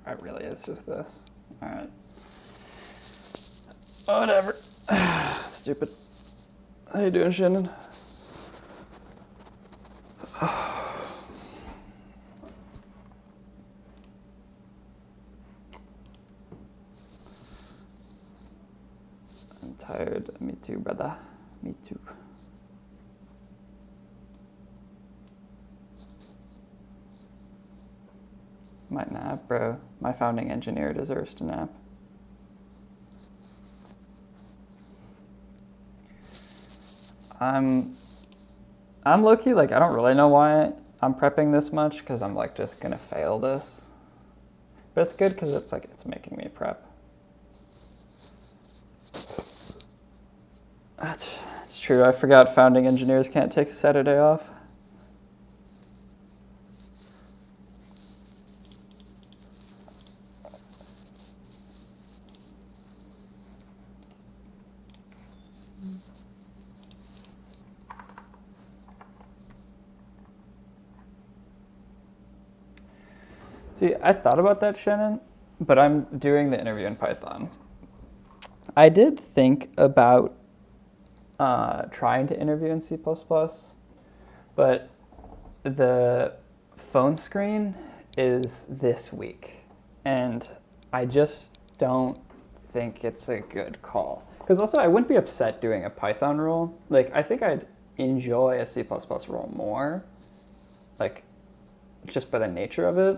Alright, really, it's just this. Alright. Whatever. Stupid. How you doing, Shannon? I'm tired. Me too, brother. Me too. Might nap, bro. My founding engineer deserves to nap. I'm low-key, like, I don't really know why I'm prepping this much, because I'm, like, just gonna fail this. But it's good, because it's, like, it's making me prep. That's true. I forgot founding engineers can't take a Saturday off. See, I thought about that, Shannon, but I'm doing the interview in Python. I did think about trying to interview in C++, but the phone screen is this week, and I just don't think it's a good call. Because also, I wouldn't be upset doing a Python role. Like, I think I'd enjoy a C++ role more, like, just by the nature of it.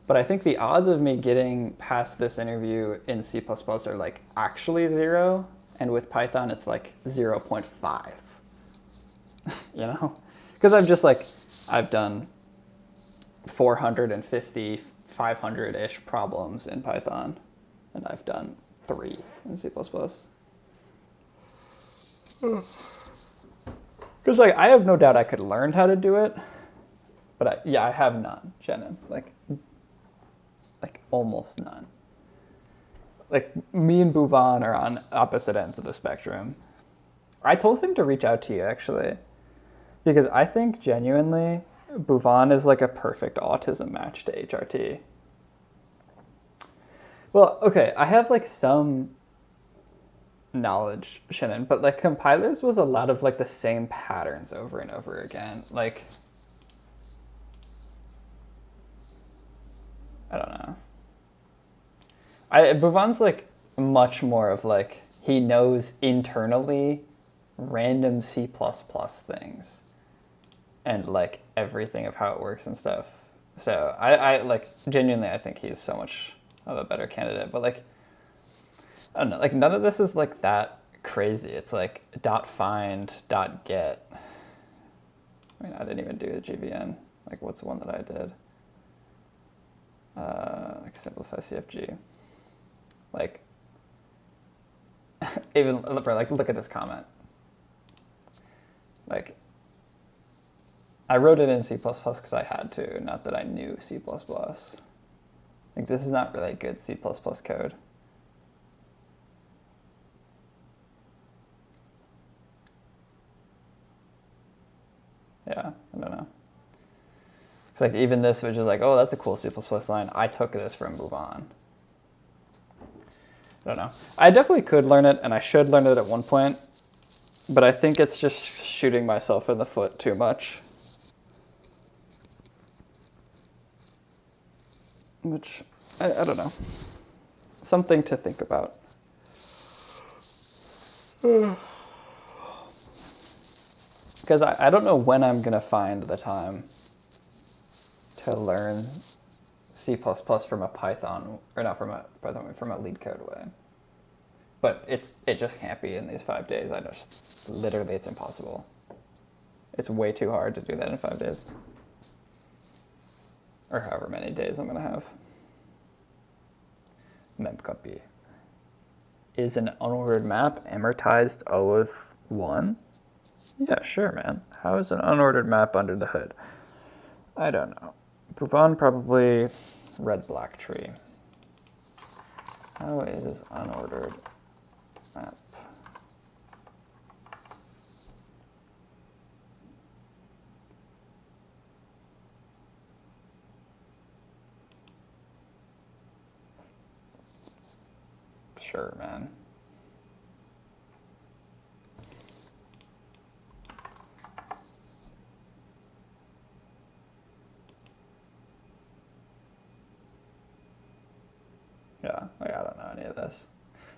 But I think the odds of me getting past this interview in C++ are like actually 0, and with Python it's like 0.5. You know? Because I've done 450, 500-ish problems in Python, and I've done 3 in C++. Because like I have no doubt I could learn how to do it, but I have none, Shannon. Like almost none. Like, me and Bhuvan are on opposite ends of the spectrum. I told him to reach out to you, actually, because I think genuinely Bhuvan is like a perfect autism match to HRT. Well, okay, I have like some knowledge, Shannon, but like compilers was a lot of like the same patterns over and over again. Like, I don't know. Bhuvan's like much more of like, he knows internally random C++ things and like everything of how it works and stuff. So I like genuinely I think he's so much of a better candidate. But like, I don't know, like none of this is like that crazy. It's like .find, .get. I mean, I didn't even do the GVN. Like, what's the one that I did? Like simplify CFG. Like, even like look at this comment. Like, I wrote it in C++ because I had to, not that I knew C++. Like, this is not really good C++ code. Yeah, I don't know. It's like even this was just like, oh, that's a cool C++ line. I took this from Bhuvan. I don't know. I definitely could learn it, and I should learn it at one point, but I think it's just shooting myself in the foot too much. Which, I don't know. Something to think about. Because I don't know when I'm going to find the time to learn C++ from a Python, or not from a Python, from a LeetCode way. But it just can't be in these 5 days. Literally, it's impossible. It's way too hard to do that in 5 days. Or however many days I'm going to have. Memcopy. Is an unordered map amortized O of 1? Yeah, sure, man. How is an unordered map under the hood? I don't know. Bhuvan probably red-black tree. How is unordered map? Sure, man. Yeah, like, I don't know any of this.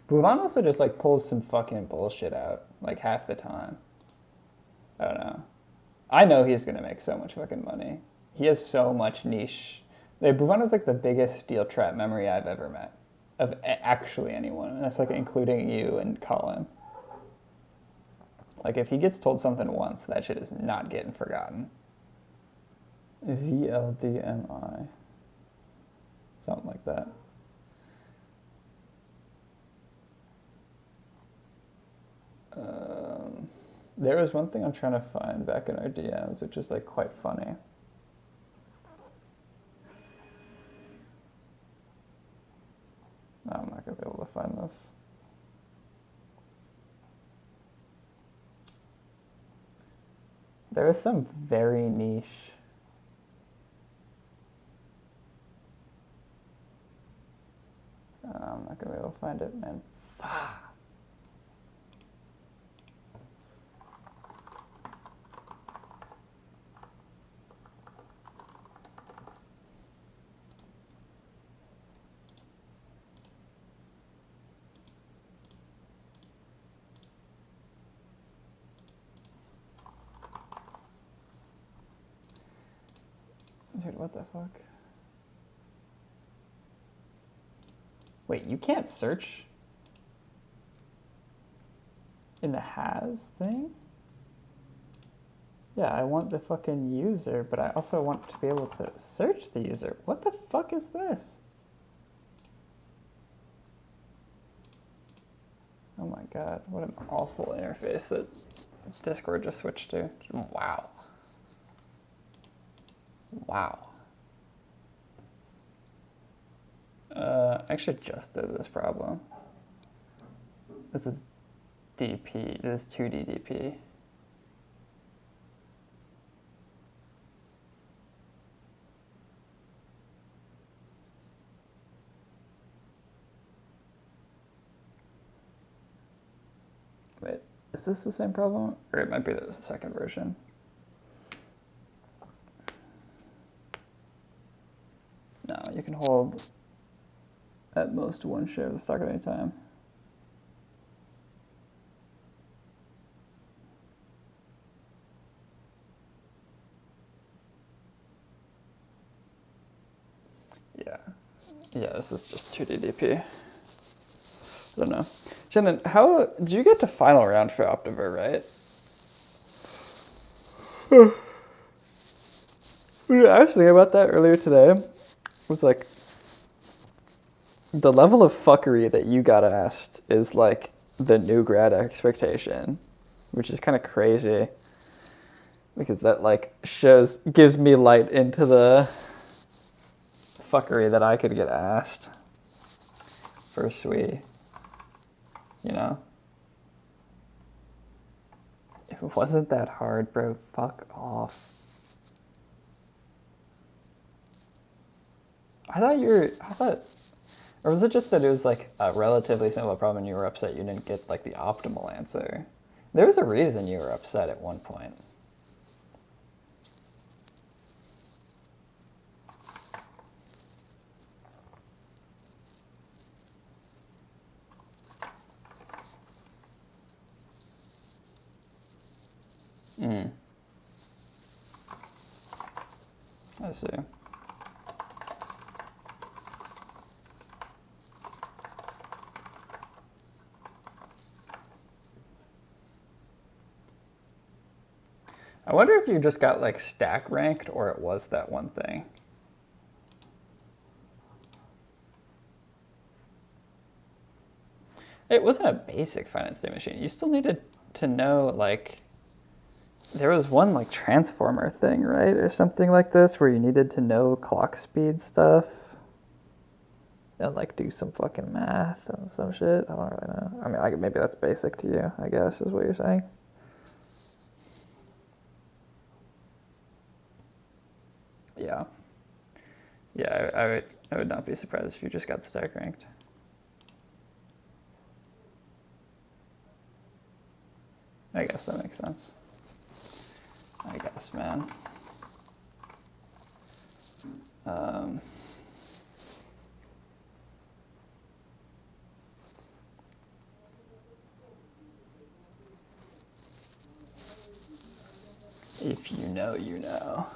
Bhuvan also just like pulls some fucking bullshit out, like half the time. I don't know. I know he's gonna make so much fucking money. He has so much niche. Like, Bhuvan is like the biggest steel trap memory I've ever met of actually anyone. And that's like including you and Colin. Like if he gets told something once, that shit is not getting forgotten. VLDMI. Something like that. There was one thing I'm trying to find back in our DMs, which is like quite funny. No, I'm not gonna be able to find this. There is some very niche. I'm not gonna be able to find it, man. Fuck. Dude, what the fuck? Wait, you can't search in the has thing? Yeah, I want the fucking user, but I also want to be able to search the user. What the fuck is this? Oh my god, what an awful interface that Discord just switched to. Wow. Wow. I actually just did this problem. This is DP, this is 2D DP. Wait, is this the same problem? Or it might be the second version. No, you can hold at most one share of the stock at any time. Yeah, this is just 2D DP. I don't know. Shannon, how did you get to final round for Optiver, right? I was thinking about that earlier today. It was like, the level of fuckery that you got asked is like the new grad expectation, which is kind of crazy because that like gives me light into the fuckery that I could get asked for SWE, you know? If it wasn't that hard, bro, fuck off. Or was it just that it was like a relatively simple problem and you were upset you didn't get like the optimal answer? There was a reason you were upset at one point. I see. I wonder if you just got like stack ranked or it was that one thing. It wasn't a basic finite state machine. You still needed to know, like, there was one like transformer thing, right? Or something like this where you needed to know clock speed stuff. And like do some fucking math and some shit. I don't really know. I mean, maybe that's basic to you, I guess, is what you're saying. Yeah. Yeah, I would not be surprised if you just got stack ranked. I guess that makes sense. I guess, man. If you know, you know.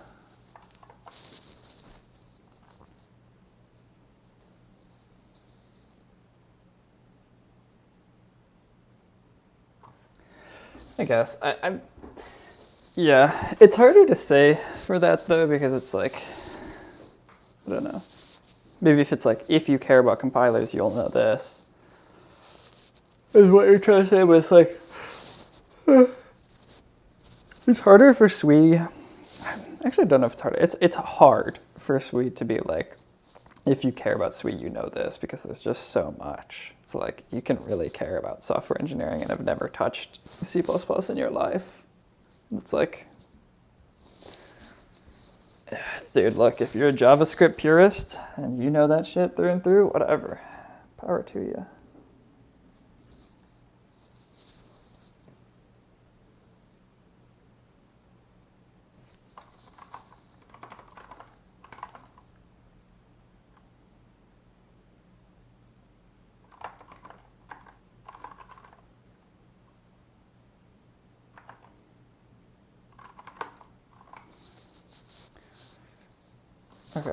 I guess. I'm. Yeah, it's harder to say for that though because it's like, I don't know. Maybe if it's like, if you care about compilers, you'll know this. Is what you're trying to say, but it's like, it's harder for SWE. I actually don't know if it's harder. It's hard for SWE to be like, if you care about SWE, you know this, because there's just so much. It's like, you can really care about software engineering and have never touched C++ in your life. It's like, dude, look, if you're a JavaScript purist and you know that shit through and through, whatever. Power to you. Okay,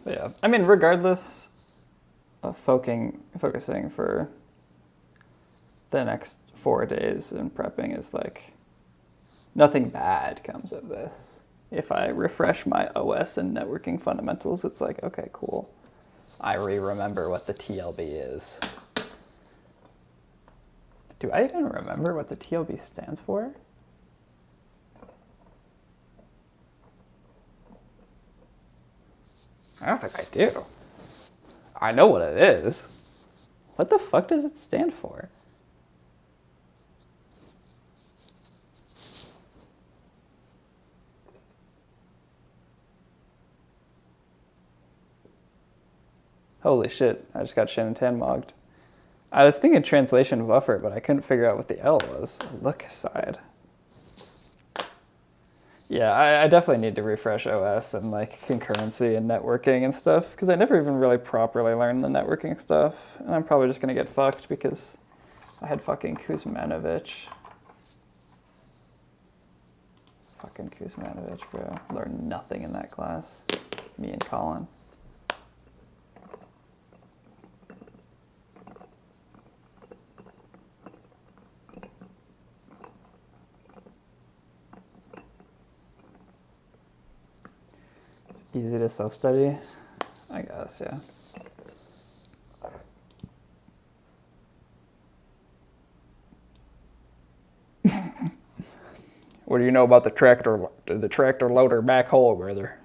yeah. I mean, regardless of focusing for the next 4 days and prepping is like, nothing bad comes of this. If I refresh my OS and networking fundamentals, it's like, okay, cool. I remember what the TLB is. Do I even remember what the TLB stands for? I don't think I do. I know what it is. What the fuck does it stand for? Holy shit, I just got Shin and Tan mogged. I was thinking translation buffer, but I couldn't figure out what the L was. Look aside. Yeah, I definitely need to refresh OS and like concurrency and networking and stuff, because I never even really properly learned the networking stuff. And I'm probably just gonna get fucked because I had fucking Kuzmanovich. Fucking Kuzmanovich, bro. Learned nothing in that class. Me and Colin. Easy to self-study, I guess, yeah. What do you know about the tractor loader backhoe, brother?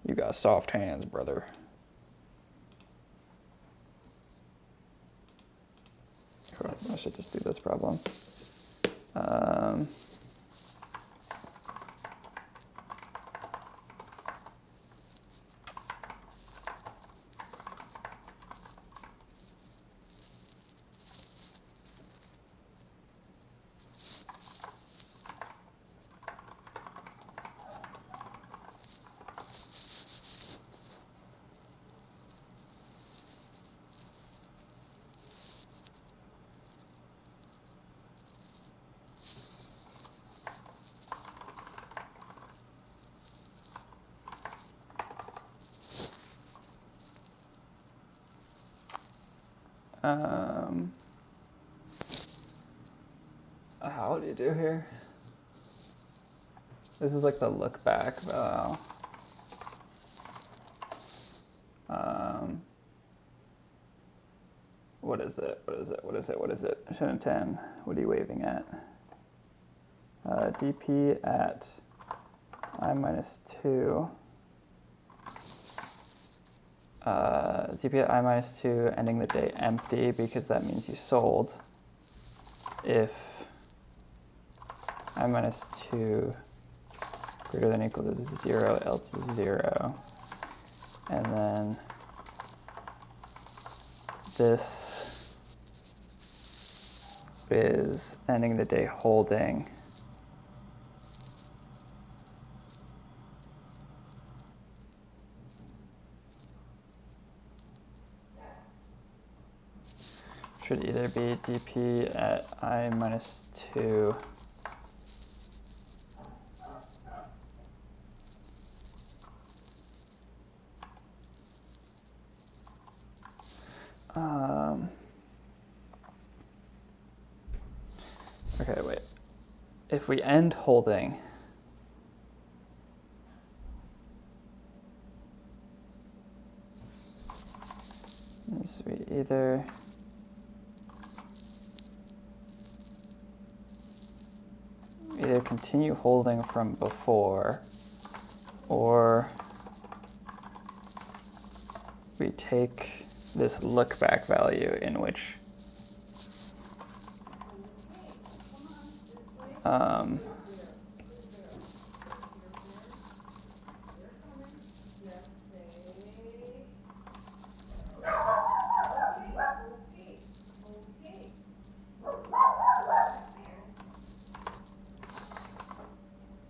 You got soft hands, brother. Cool. I should just do this problem. What do you do here? This is like the look back val. What is it? Shin 10. What are you waving at? dp at I minus 2. dp at I minus 2, ending the day empty, because that means you sold. If I minus 2 greater than or equal to 0, else 0. And then this is ending the day holding. Should either be dp at I minus 2 okay, wait. If we end holding, so we either continue holding from before, or we take this look back value in which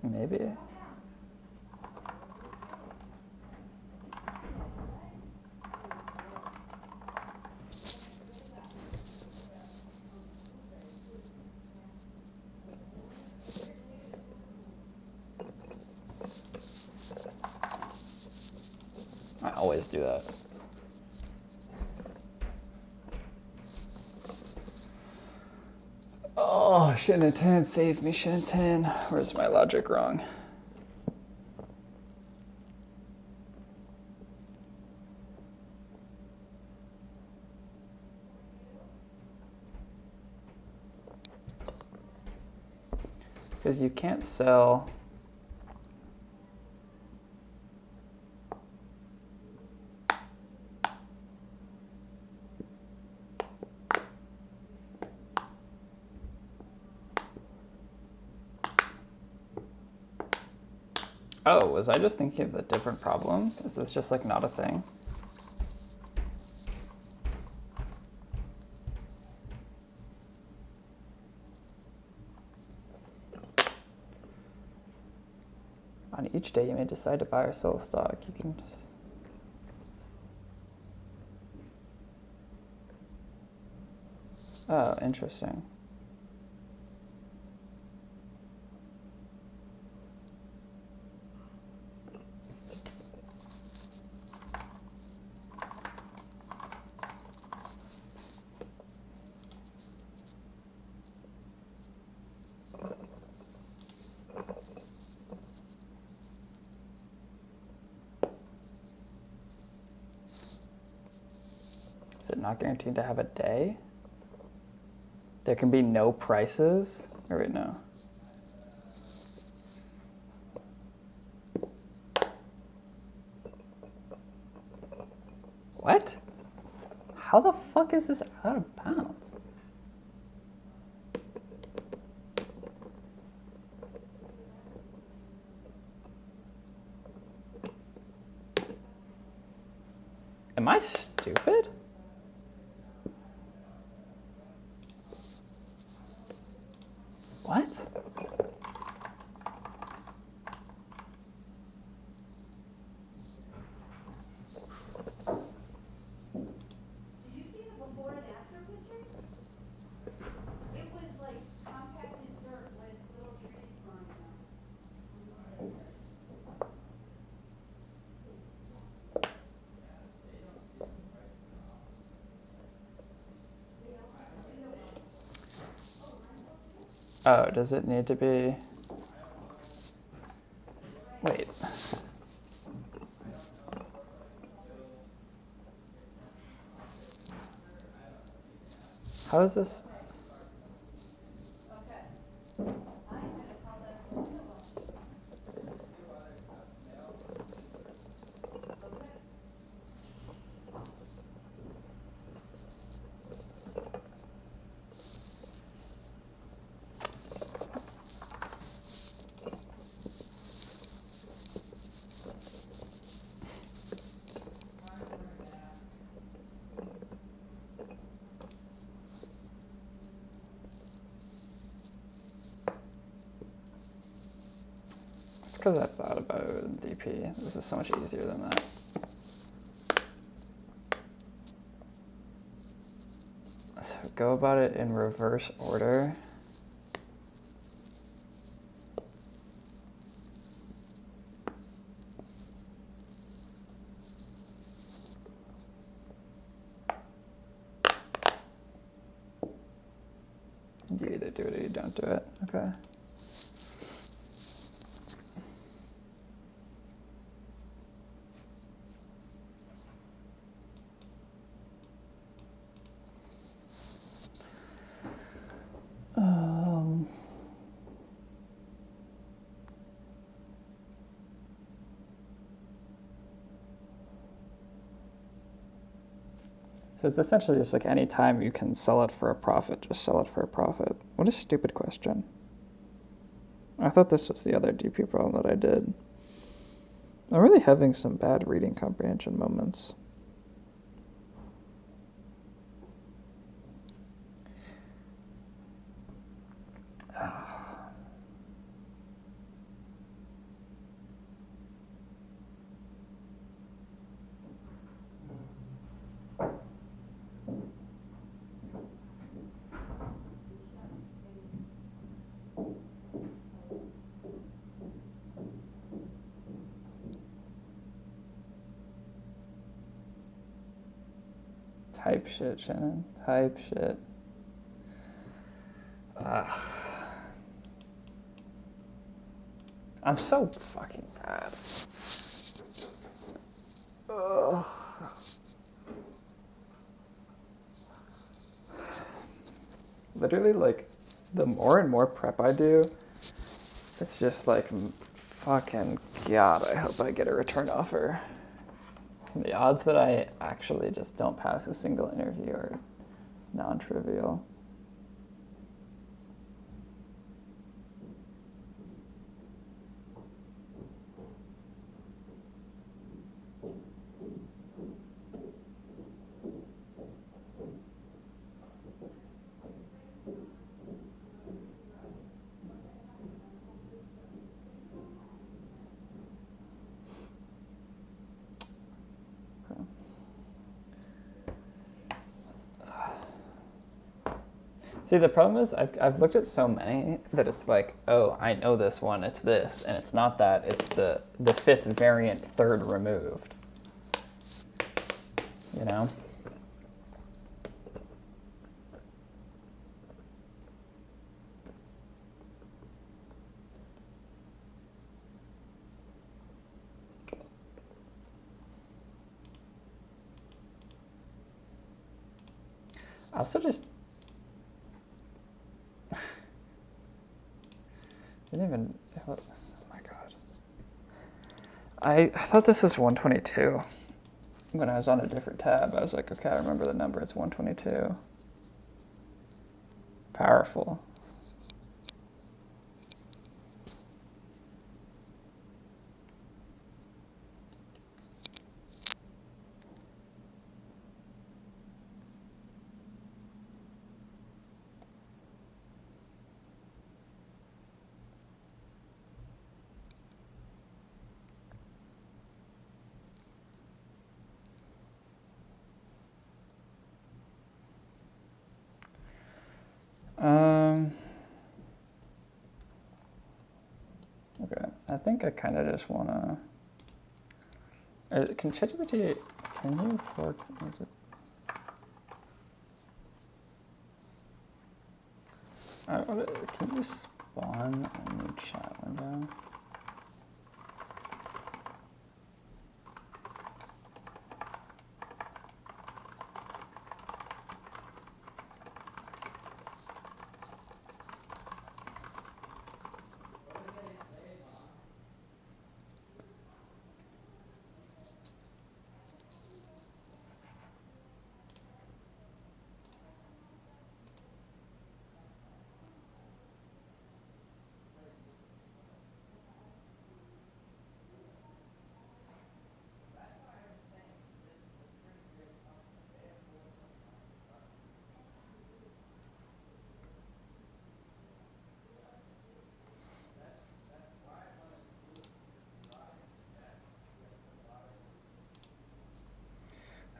maybe. I always do that. Oh, Shin 10, save me, Shin 10. Where's my logic wrong? Because you can't sell Oh, was I just thinking of a different problem? Is this just like not a thing? On each day you may decide to buy or sell a stock. You can just... Oh, interesting. Is it not guaranteed to have a day? There can be no prices? Or wait, no. What? How the fuck is this out of bounds? Am I stupid? What? Did you see the before and after pictures? It was like compacted dirt with little trees growing on it. Oh, does it need to be? Wait. How is this? It's because I thought about DP. This is so much easier than that. So go about it in reverse order. You either do it or you don't do it. Okay. So it's essentially just like any time you can sell it for a profit, just sell it for a profit. What a stupid question. I thought this was the other DP problem that I did. I'm really having some bad reading comprehension moments. Type shit, Shannon. Type shit. I'm so fucking bad. Ugh. Literally, like, the more and more prep I do, it's just like, fucking God, I hope I get a return offer. The odds that I actually just don't pass a single interview are non-trivial. See, the problem is I've looked at so many that it's like, oh, I know this one, it's this, and it's not that, it's the fifth variant, third removed. You know? I also just didn't even, oh my God. I thought this was 122. When I was on a different tab, I was like, okay, I remember the number, it's 122. Powerful. Okay, I think I kind of just want to... Can ChatGPT... Can you fork... Can you spawn a new chat window?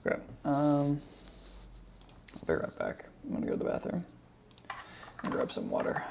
Okay. I'll be right back. I'm gonna go to the bathroom and grab some water.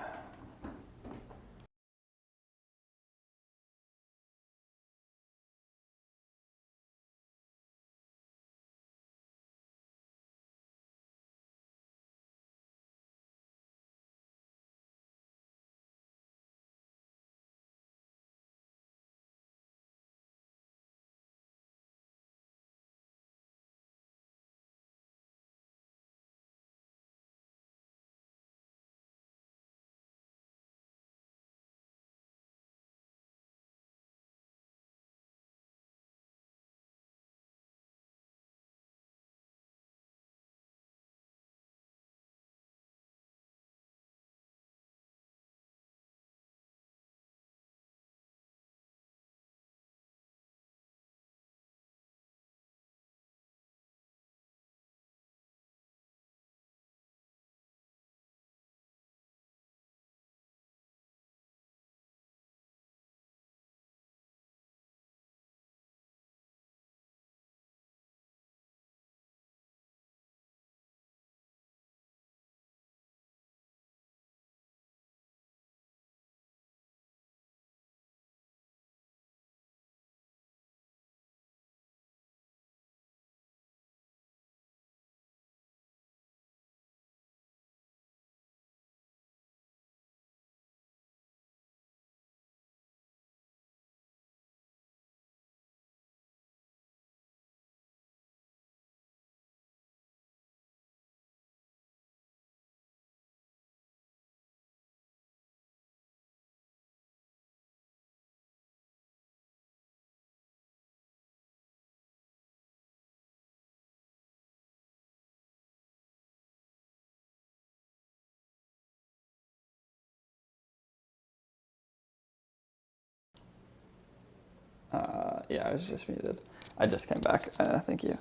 Yeah, I was just muted. I just came back. Thank you.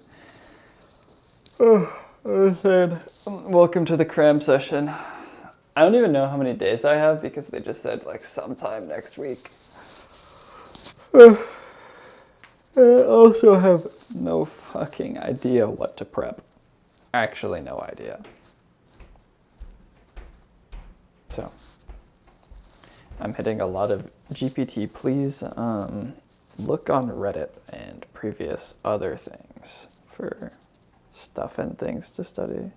Welcome to the cram session. I don't even know how many days I have because they just said like sometime next week. I also have no fucking idea what to prep. Actually, no idea. So, I'm hitting a lot of GPT. Please look on Reddit and previous other things for stuff and things to study.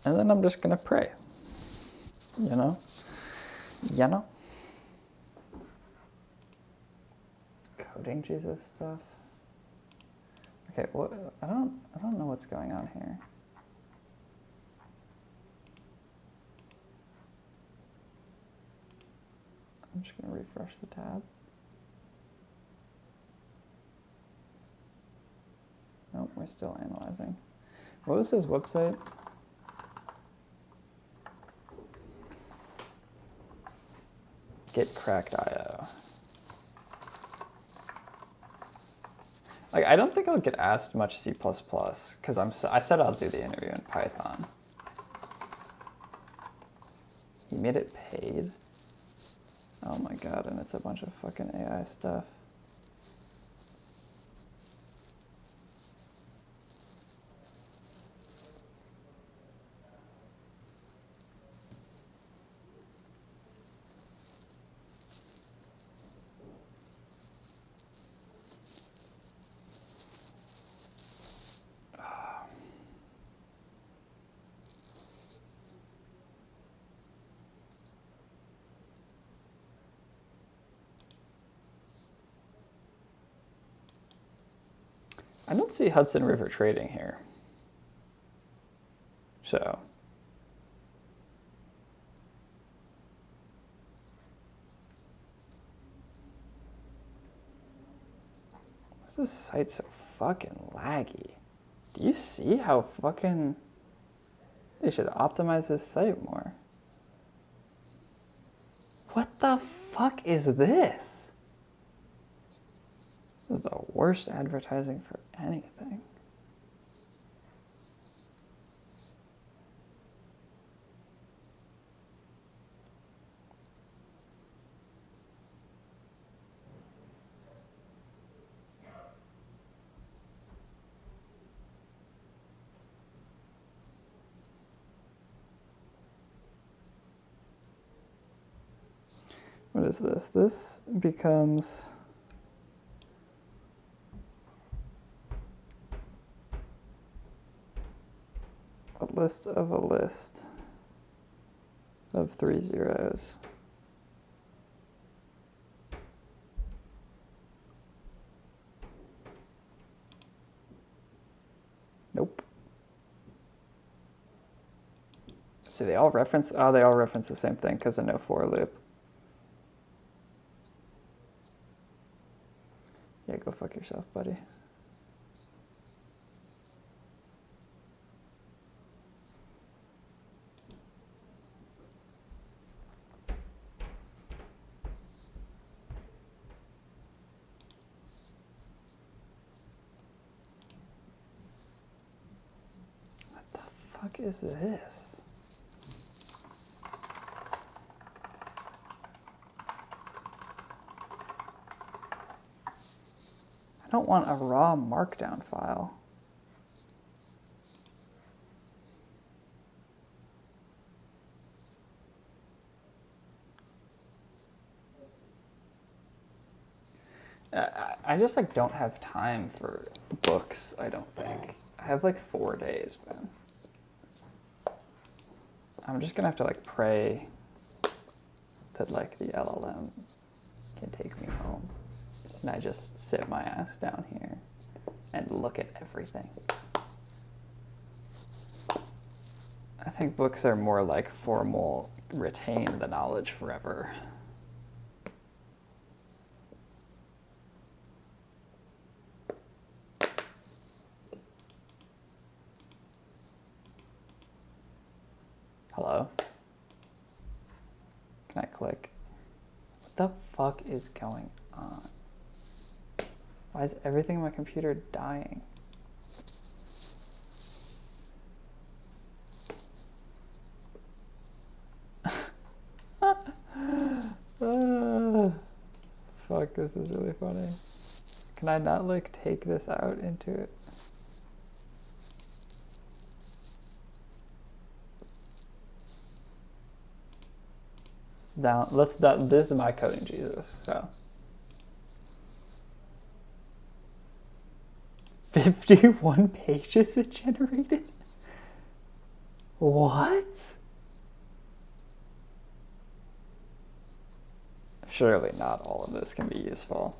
And then I'm just gonna pray. You know? You know? Coding Jesus stuff. Okay, what I don't know what's going on here. I'm just gonna refresh the tab. Nope, we're still analyzing. What was his website? Getcracked.io. Like, I don't think I'll get asked much C++ because I said I'll do the interview in Python. He made it paid? Oh my god, and it's a bunch of fucking AI stuff. I don't see Hudson River Trading here. So. Why is this site so fucking laggy? Do you see how fucking... They should optimize this site more. What the fuck is this? This is the worst advertising for anything. What is this? This becomes a list of a list of 3 zeros. Nope. See, they all reference the same thing because of no for loop. Yeah, go fuck yourself, buddy. What the fuck is this? I don't want a raw markdown file. I just like don't have time for books, I don't think. I have like 4 days, man. I'm just gonna have to like pray that like the LLM can take me home. And I just sit my ass down here and look at everything. I think books are more like formal, retain the knowledge forever. Hello? Can I click? What the fuck is going on? Why is everything on my computer dying? Fuck, this is really funny. Can I not like take this out into it? It's down. This is my coding Jesus. So 51 pages it generated. What? Surely not all of this can be useful.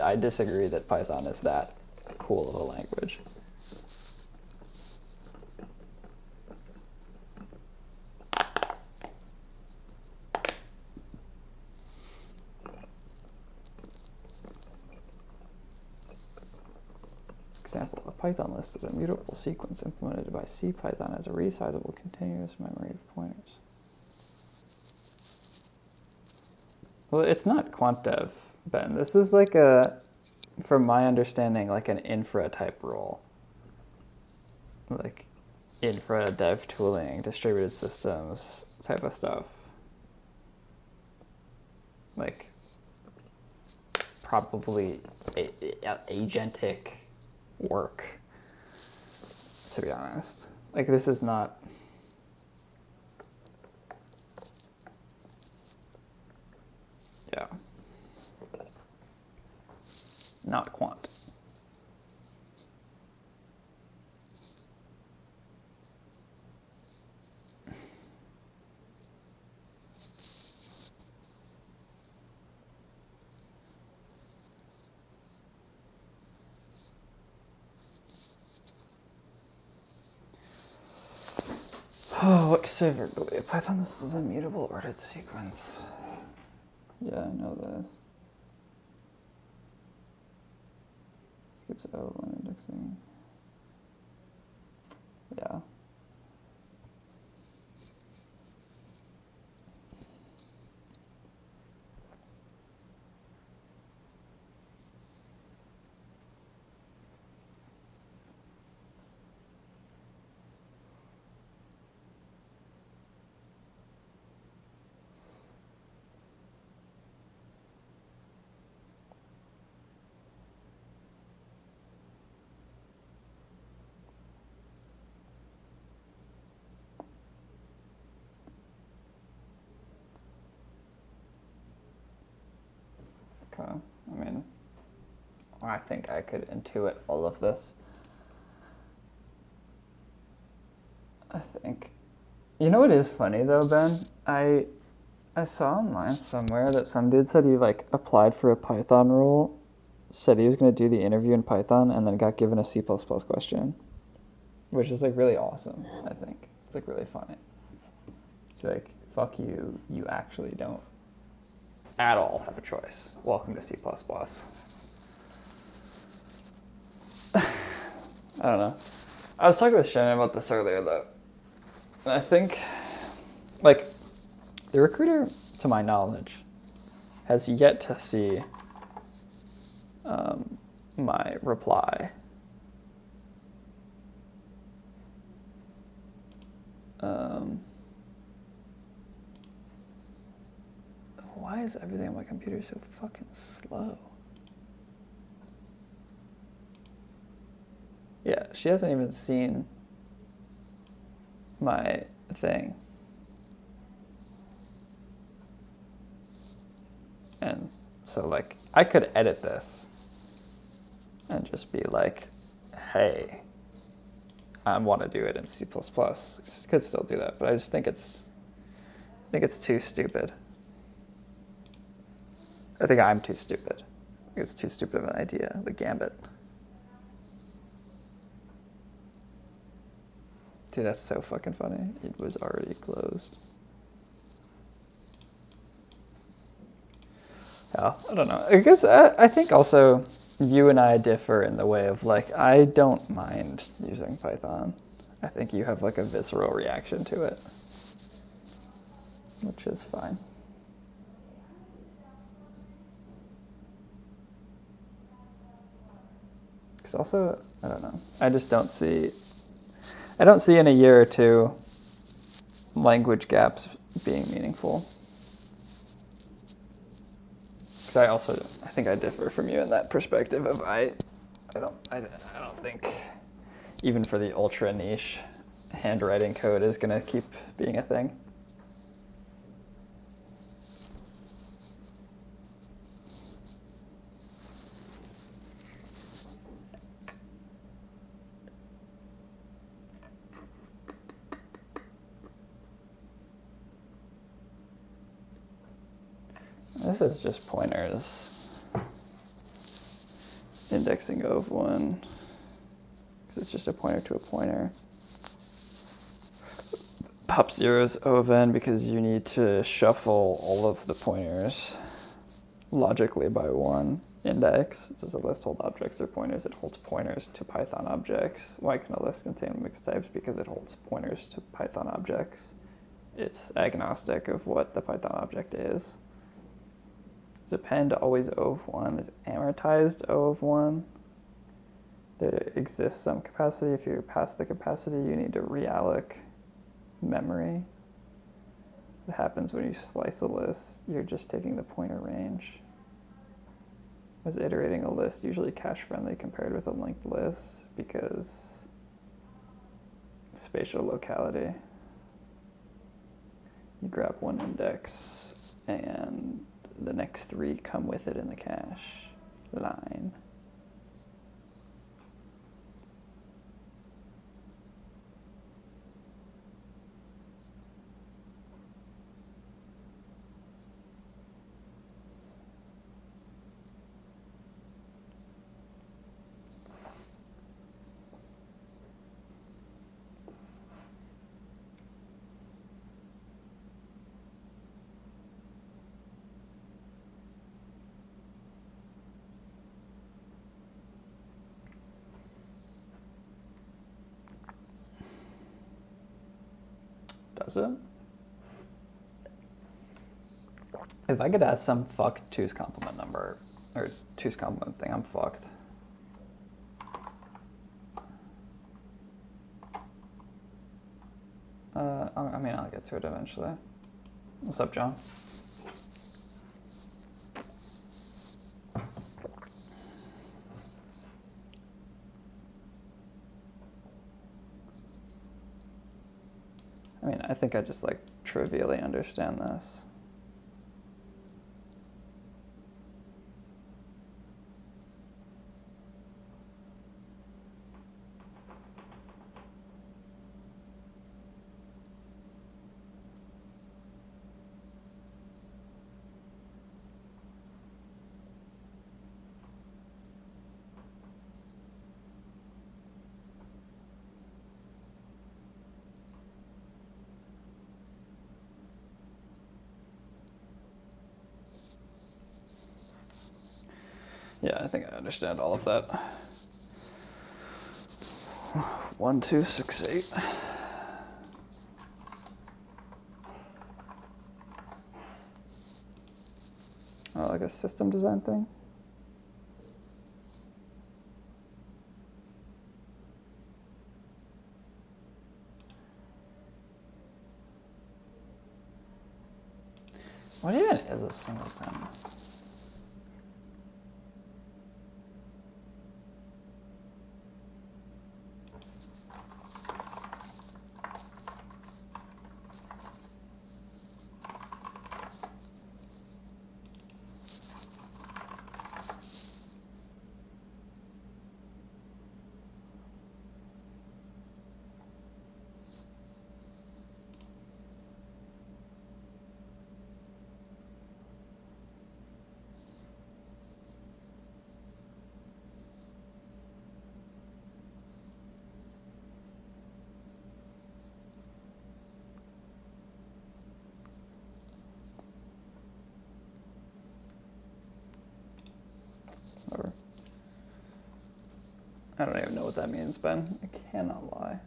I disagree that Python is that cool of a language. Example, a Python list is a mutable sequence implemented by CPython as a resizable continuous memory of pointers. Well, it's not quant dev, Ben. This is like a, from my understanding, like an infra type role. Like infra dev tooling, distributed systems type of stuff. Like probably agentic work, to be honest. Like this is not... Yeah. Not quant. Oh, what to say verbally? Python, this is a mutable ordered sequence. Yeah, I know this. Skips out when indexing. Yeah. Okay. I mean, I think I could intuit all of this. I think. You know what is funny though, Ben? I saw online somewhere that some dude said he like applied for a Python role, said he was gonna do the interview in Python, and then got given a C++ question, which is like really awesome. I think it's like really funny. It's like, fuck you, you actually don't at all have a choice. Welcome to C++. I don't know. I was talking with Shannon about this earlier though. And I think, like, the recruiter, to my knowledge, has yet to see my reply. Why is everything on my computer so fucking slow? Yeah, she hasn't even seen my thing. And so, like, I could edit this and just be like, hey, I want to do it in C++. Could still do that, but I just think it's too stupid. I think I'm too stupid. I think it's too stupid of an idea, the gambit. Dude, that's so fucking funny. It was already closed. Yeah, I don't know. I guess I think also you and I differ in the way of like, I don't mind using Python. I think you have like a visceral reaction to it, which is fine. Because also, I don't know. I just don't see in a year or two language gaps being meaningful. Because I think I differ from you in that perspective of I don't think even for the ultra niche handwriting code is gonna keep being a thing. This is just pointers. Indexing of one. Because it's just a pointer to a pointer. Pop zeros O of n because you need to shuffle all of the pointers logically by one index. Does a list hold objects or pointers? It holds pointers to Python objects. Why can a list contain mixed types? Because it holds pointers to Python objects. It's agnostic of what the Python object is. Is append always O of 1? Is amortized O of 1? There exists some capacity. If you're past the capacity, you need to realloc memory. It happens when you slice a list. You're just taking the pointer range. Was iterating a list usually cache friendly compared with a linked list because spatial locality. You grab one index and the next three come with it in the cache line. Does it? If I could ask some fuck 2's complement number, or 2's complement thing, I'm fucked. I mean, I'll get to it eventually. What's up, John? I mean, I think I just like trivially understand this. Yeah, I think I understand all of that. 1, 2, 6, 8. Oh, like a system design thing? What even is a singleton? Or I don't even know what that means, Ben. I cannot lie.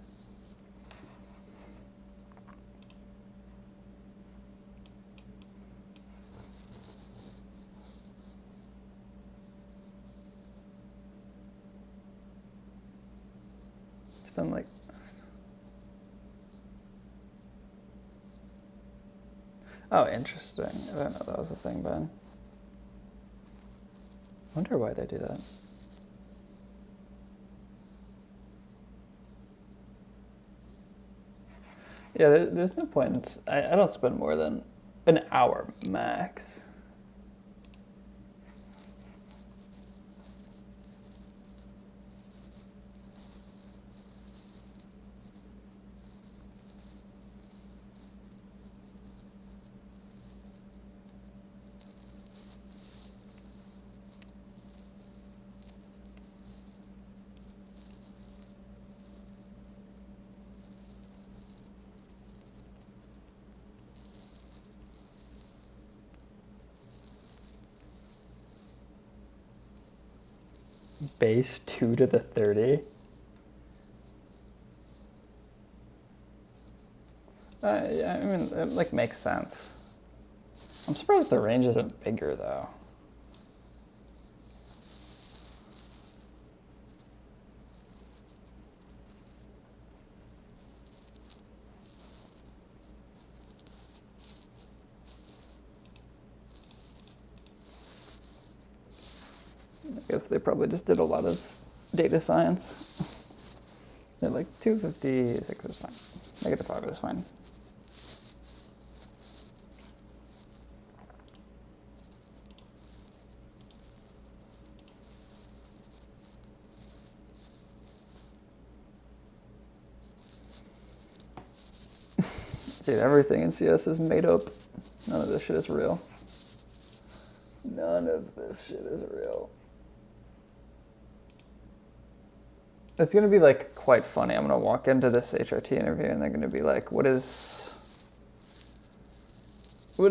It's been like... Oh, interesting. I didn't know that was a thing, Ben. I wonder why they do that. Yeah, there's no point in... I don't spend more than an hour max. Base 2 to the 30? Yeah, I mean, it like makes sense. I'm surprised the range isn't bigger though. I guess they probably just did a lot of data science. They're like 256 is fine. -5 is fine. Dude, everything in CS is made up. None of this shit is real. None of this shit is real. It's gonna be like quite funny. I'm gonna walk into this HRT interview and they're gonna be like, what is the blah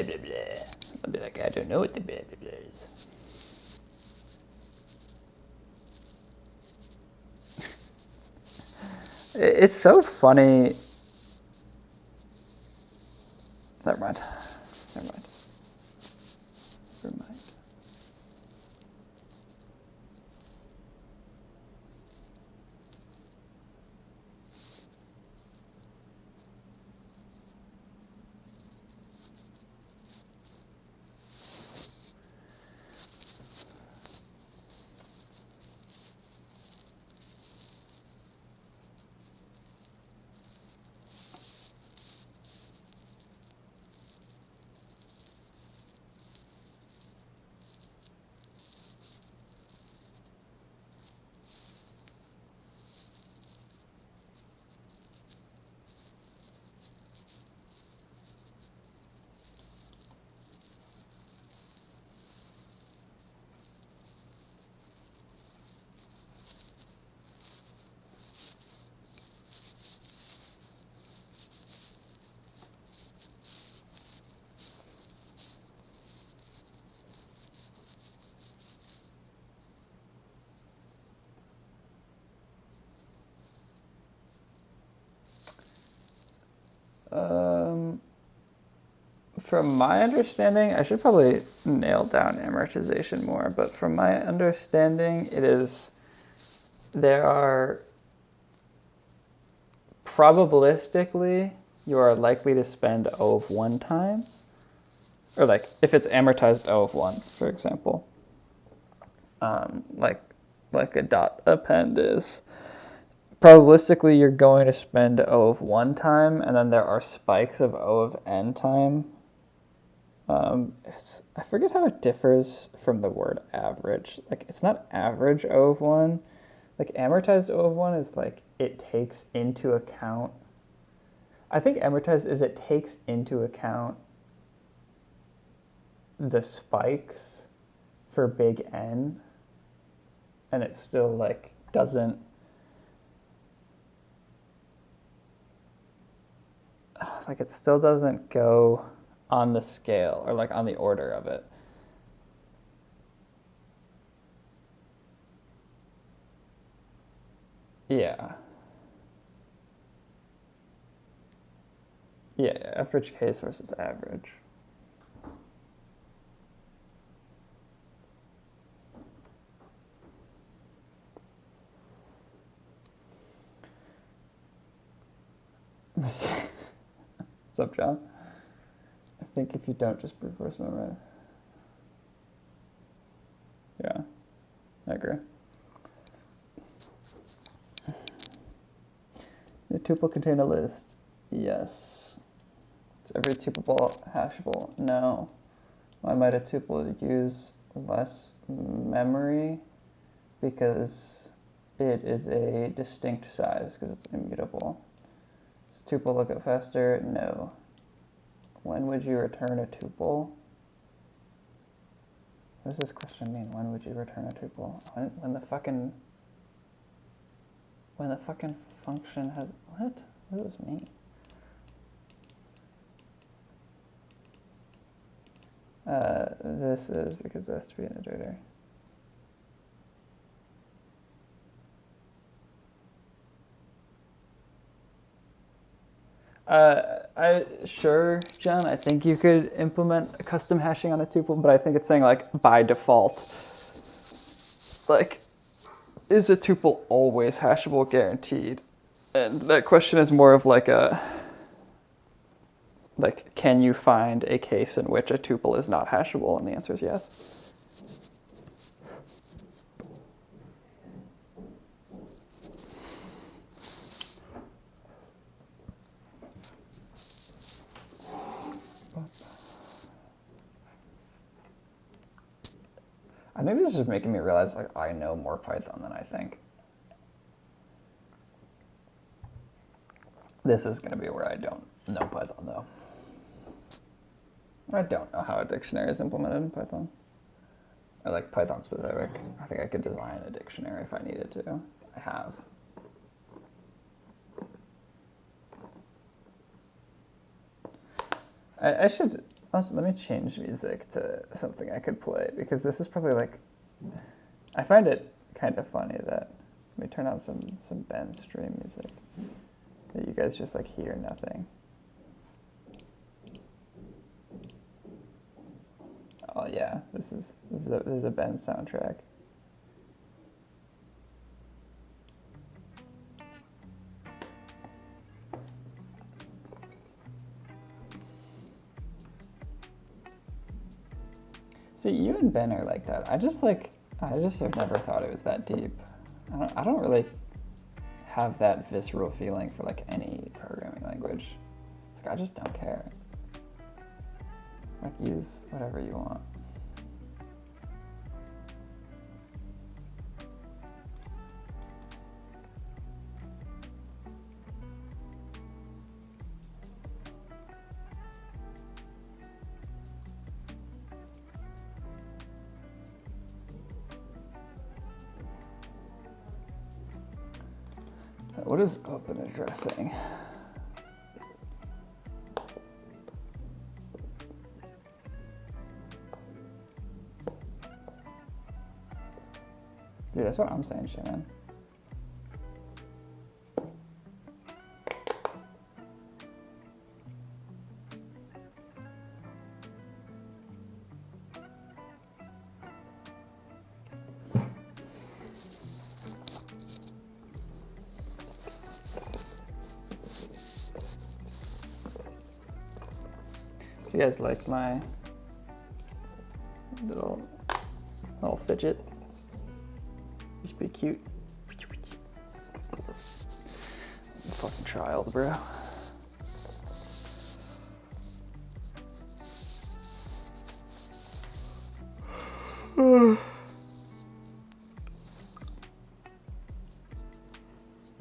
blah blah? I'll be like, I don't know what the blah blah blah is. It's so funny Never mind. Never mind. Never mind. From my understanding, I should probably nail down amortization more, but from my understanding, there are probabilistically, you are likely to spend O of 1 time, or like if it's amortized O of 1, for example, like a dot append is. Probabilistically, you're going to spend O of 1 time, and then there are spikes of O of n time. I forget how it differs from the word average. Like, it's not average O of 1. Like, amortized O of 1 is like, it takes into account. I think amortized is it takes into account the spikes for big N, and it still, like, doesn't. Like, it still doesn't go on the scale or like on the order of it. Yeah. Yeah, average case versus average. What's up, John? I think if you don't just brute force memorize. Yeah, I agree. The tuple contain a list? Yes. Is every tupable hashable? No. Why might a tuple use less memory? Because it is a distinct size, because it's immutable. Does tuple look up faster? No. When would you return a tuple? What does this question mean? When would you return a tuple? When the fucking function has, what? What does this mean? This is because it has to be an iterator. Sure, John, I think you could implement custom hashing on a tuple, but I think it's saying like by default. Like, is a tuple always hashable guaranteed? And that question is more of like can you find a case in which a tuple is not hashable? And the answer is yes. I think this is just making me realize like I know more Python than I think. This is going to be where I don't know Python though. I don't know how a dictionary is implemented in Python. I like Python specific. I think I could design a dictionary if I needed to. I have. I should also, let me change music to something I could play, because this is probably like, I find it kind of funny that, let me turn on some Ben stream music that you guys just like hear nothing. yeah, this is a Ben soundtrack. See, you and Ben are like that. I just have never thought it was that deep. I don't really have that visceral feeling for like any programming language. It's like I just don't care. Like use whatever you want. What is open addressing? Dude, that's what I'm saying, Shannon. You guys like my little fidget? It's pretty cute. I'm a fucking child, bro.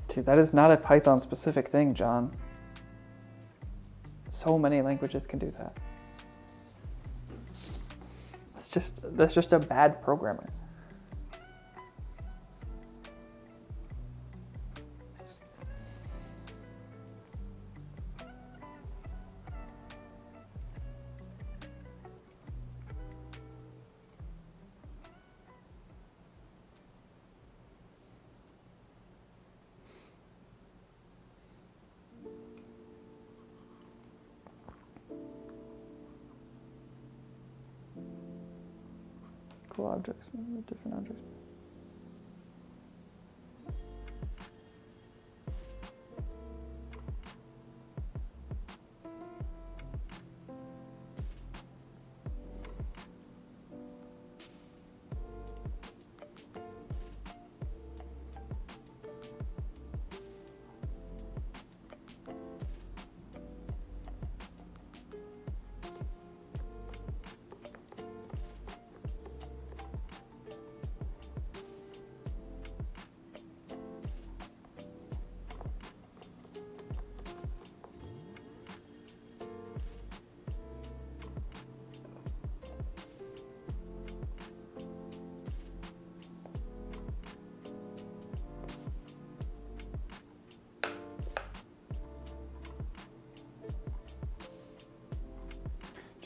Dude, that is not a Python specific thing, John. So many languages can do that. That's just a bad programmer. Cool objects, different objects.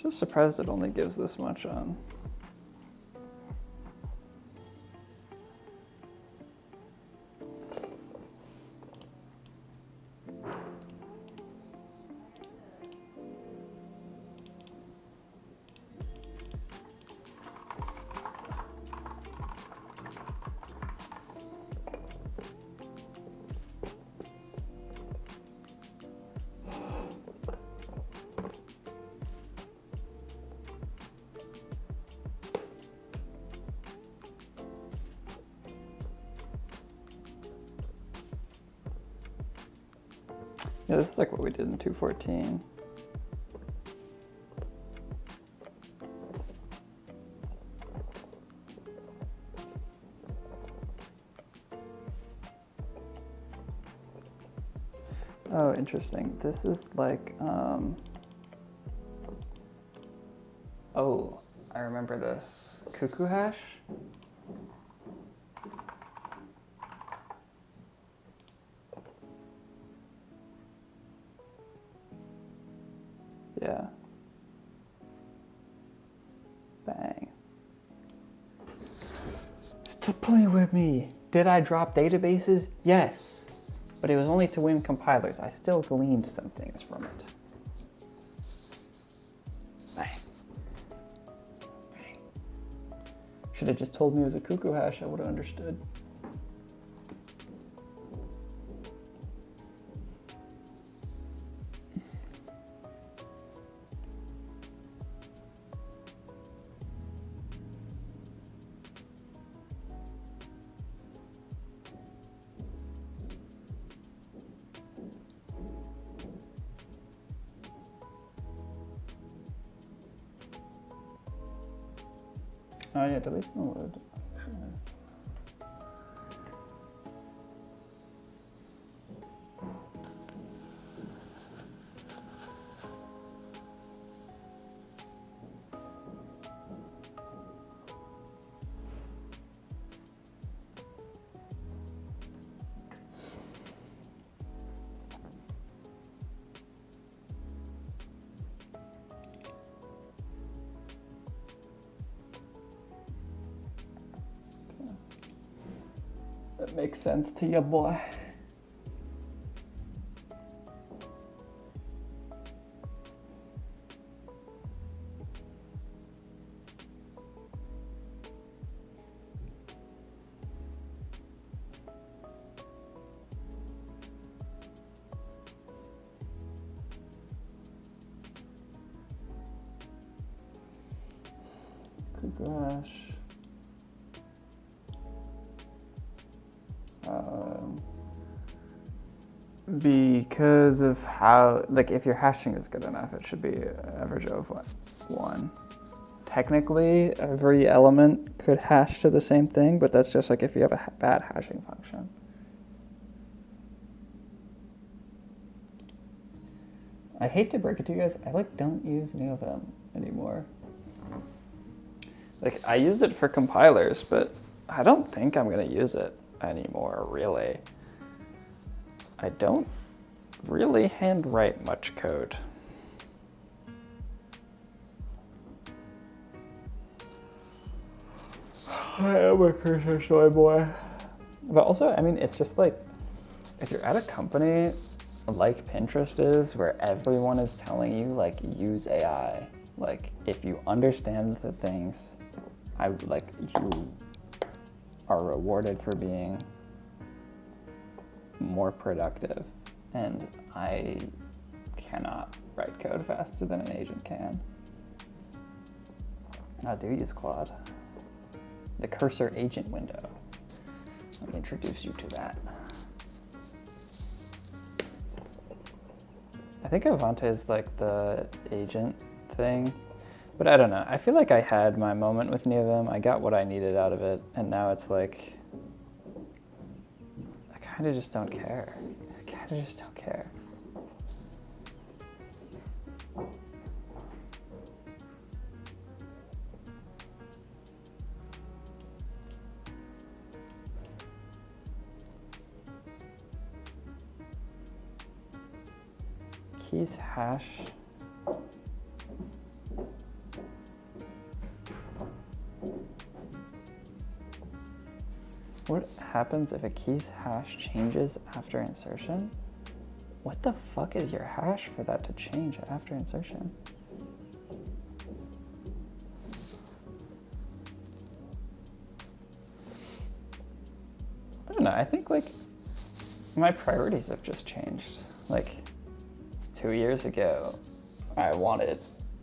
Just surprised it only gives this much on. Yeah, this is like what we did in 2.14. Oh, interesting. This is like, oh, I remember this. Cuckoo hash? Yeah. Bang. Stop playing with me. Did I drop databases? Yes. But it was only to win compilers. I still gleaned some things from it. Bang. Bang. Should have just told me it was a cuckoo hash, I would have understood. Oh yeah, delete mode. That makes sense to you, boy. Gosh. Because of how, like, if your hashing is good enough, it should be an average of what? 1. Technically, every element could hash to the same thing, but that's just like if you have a bad hashing function. I hate to break it to you guys, I don't use NeoVim anymore. Like, I used it for compilers, but I don't think I'm gonna use it anymore, really. I don't really handwrite much code. I am a cursor soy boy. But also, I mean, it's just like, if you're at a company like Pinterest is, where everyone is telling you, like, use AI, like, if you understand the things, you are rewarded for being more productive, and I cannot write code faster than an agent can. I do use Claude. The cursor agent window. Let me introduce you to that. I think Avante is like the agent thing, but I don't know. I feel like I had my moment with NeoVim. I got what I needed out of it, and now it's like, I kind of just don't care. I kind of just don't care. Keys hash. What happens if a key's hash changes after insertion? What the fuck is your hash for that to change after insertion? I don't know, I think like my priorities have just changed. Like 2 years ago, I wanted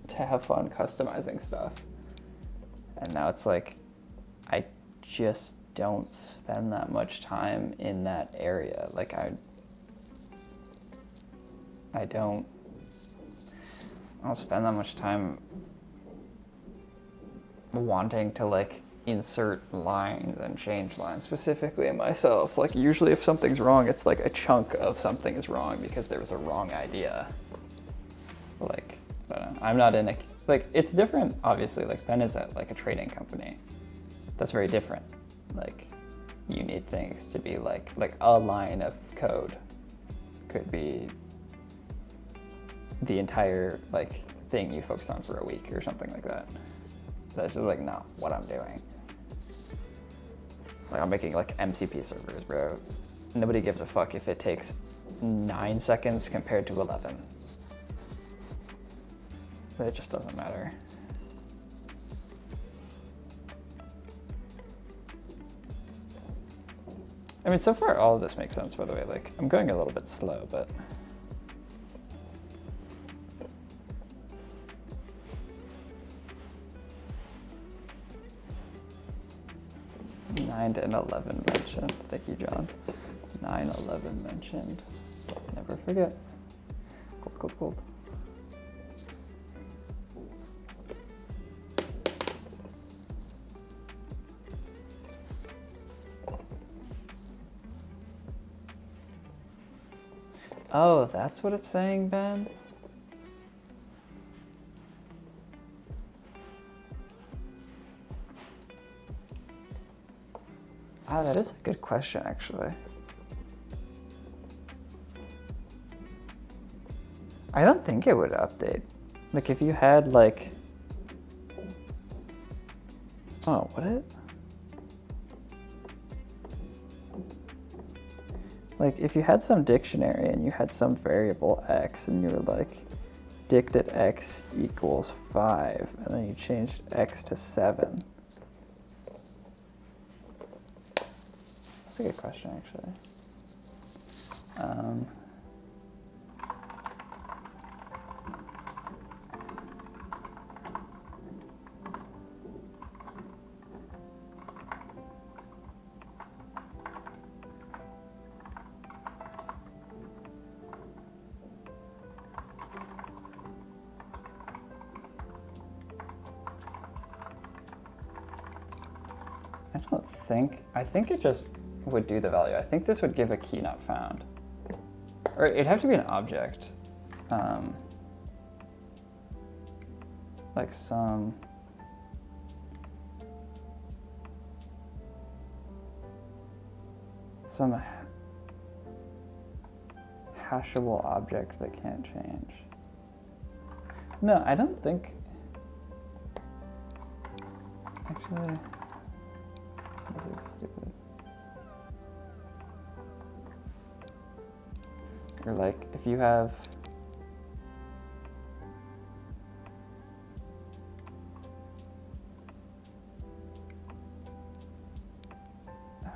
to have fun customizing stuff. And now it's like, I just don't spend that much time in that area. Like I don't spend that much time wanting to like insert lines and change lines specifically in myself. Like usually if something's wrong, it's like a chunk of something is wrong because there was a wrong idea. Like, I don't know, I'm not in a, like, it's different, obviously, like Ben is at like a trading company. That's very different. Like, you need things to be like a line of code could be the entire like thing you focus on for a week or something like that. That's just like not what I'm doing. Like I'm making like MCP servers, bro. Nobody gives a fuck if it takes 9 seconds compared to 11. It just doesn't matter. I mean, so far all of this makes sense, by the way. Like, I'm going a little bit slow, but... Nine and 11 mentioned. Thank you, John. 9-11 mentioned. Never forget. Gold, gold, gold. Oh, that's what it's saying, Ben? Oh, that is a good question, actually. I don't think it would update. Like, if you had, like... Oh, would it? Like, if you had some dictionary and you had some variable x and you were like, dict at x equals 5, and then you changed x to 7. That's a good question, actually. I think it just would do the value. I think this would give a key not found. Or it'd have to be an object. Like some hashable object that can't change. No, I don't think, actually, this is stupid. Or like, if you have,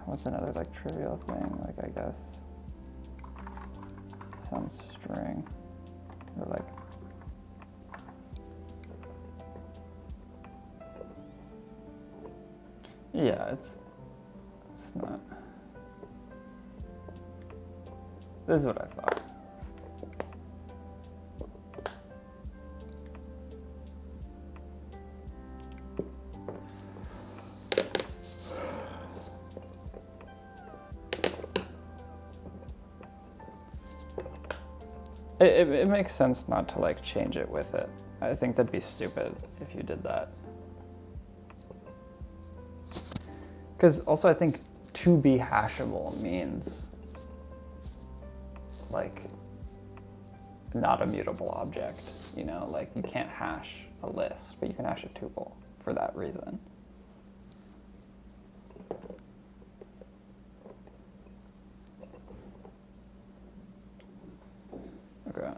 what's another like trivial thing? Like, I guess some string, or like, yeah, it's not. This is what I thought. It makes sense not to like change it with it. I think that'd be stupid if you did that. Because also I think to be hashable means like not a mutable object, you know, like you can't hash a list, but you can hash a tuple for that reason. Okay.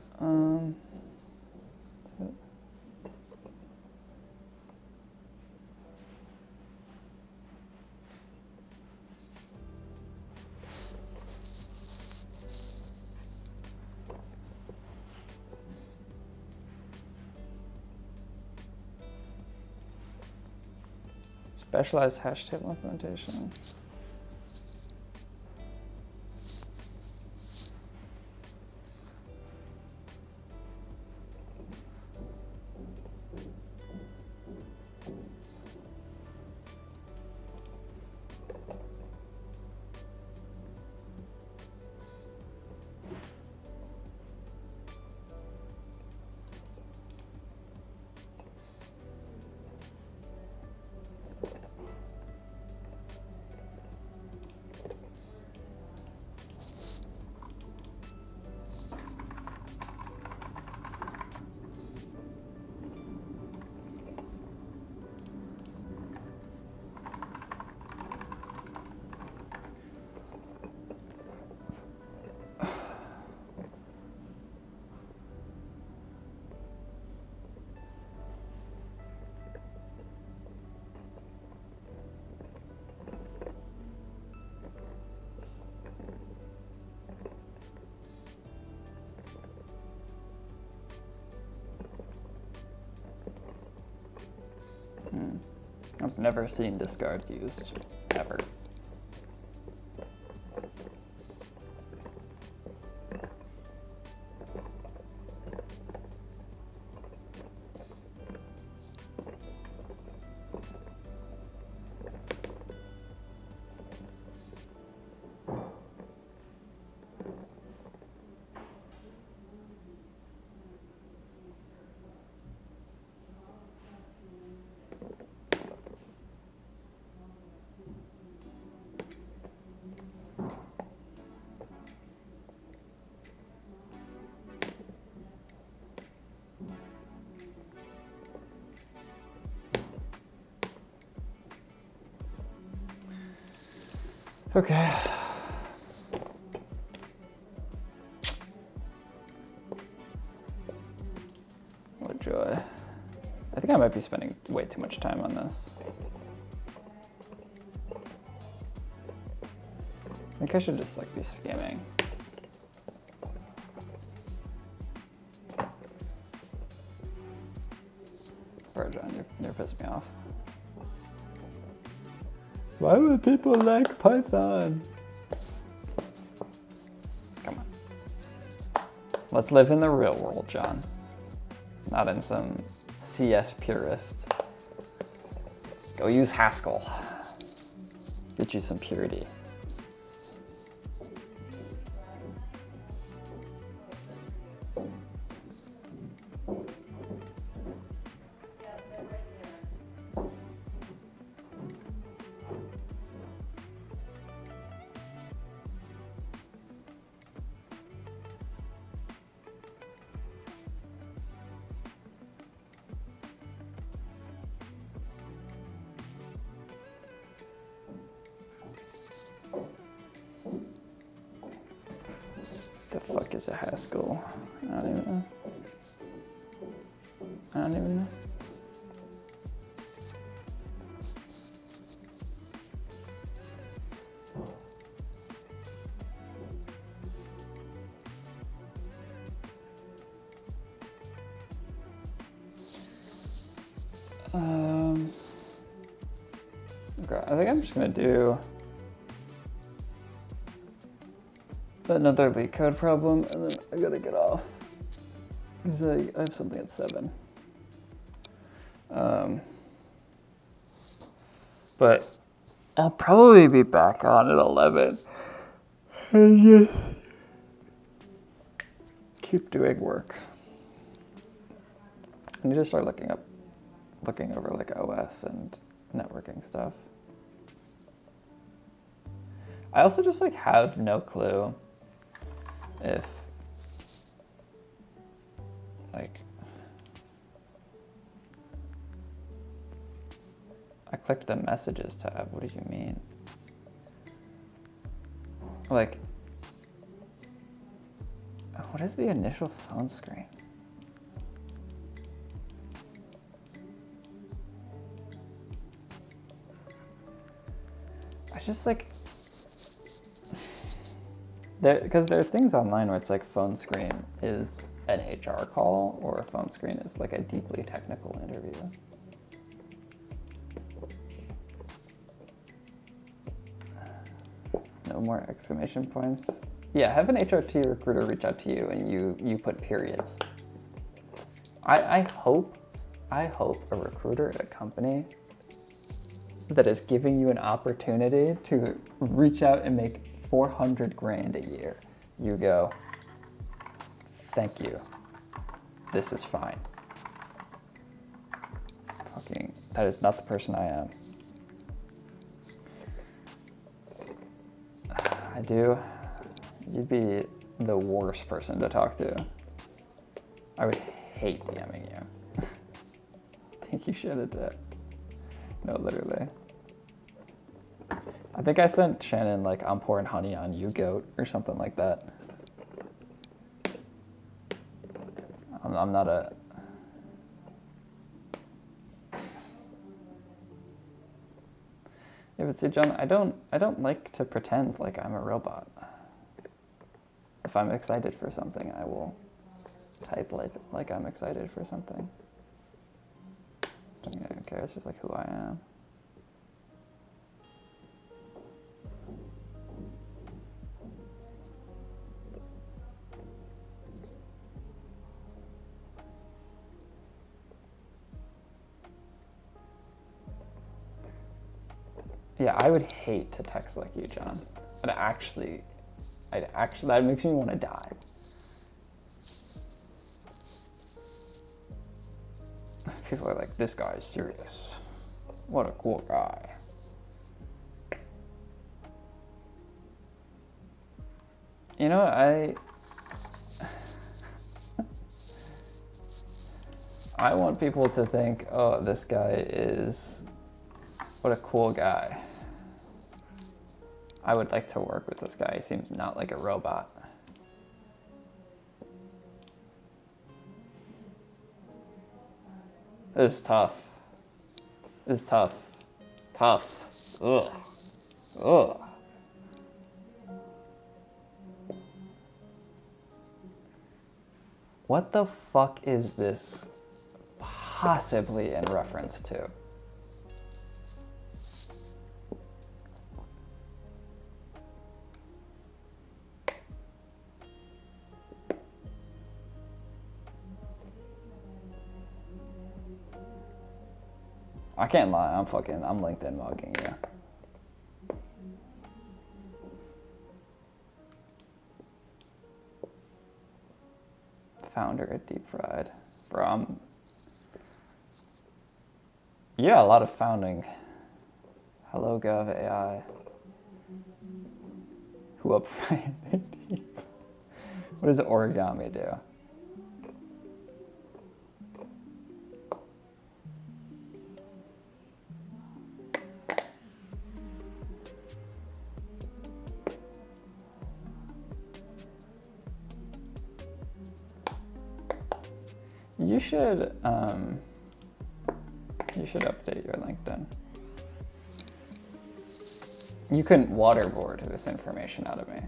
Specialized hash table implementation. never seen discard used, ever. Okay. What joy. I think I might be spending way too much time on this. I think I should just like be skimming. Bro, John, you're pissing me off. Why would people like Python? Come on. Let's live in the real world, John. Not in some CS purist. Go use Haskell. Get you some purity. The fuck is a Haskell? I don't even know. I don't even know. Okay, I think I'm just gonna do another LeetCode problem, and then I gotta get off because I have something at 7. But I'll probably be back on at 11 and just keep doing work. I need to start looking over like OS and networking stuff. I also just like have no clue if like I clicked the messages tab. What do you mean? Like, what is the initial phone screen? I just like because there are things online where it's like phone screen is an HR call or a phone screen is like a deeply technical interview. No more exclamation points. Yeah, have an HRT recruiter reach out to you and you put periods. I hope a recruiter at a company that is giving you an opportunity to reach out and make 400 grand a year. You go, thank you. This is fine. Fucking, that is not the person I am. I do. You'd be the worst person to talk to. I would hate DMing you. I think you should have did. No, literally. I think I sent Shannon like I'm pouring honey on you, goat, or something like that. I'm not a. Yeah, but see, John, I don't like to pretend like I'm a robot. If I'm excited for something, I will type like I'm excited for something. I don't care. It's just like who I am. Yeah, I would hate to text like you, John. I'd actually, that makes me want to die. People are like, this guy is serious. What a cool guy. You know, I want people to think, oh, this guy is, what a cool guy. I would like to work with this guy. He seems not like a robot. This is tough. This is tough. Tough. Ugh. Ugh. What the fuck is this possibly in reference to? I can't lie, I'm LinkedIn mugging you. Founder at Deep Fried. Bro, yeah, a lot of founding. Hello Gov AI. Who up deep? What does origami do? You should update your LinkedIn. You couldn't waterboard this information out of me.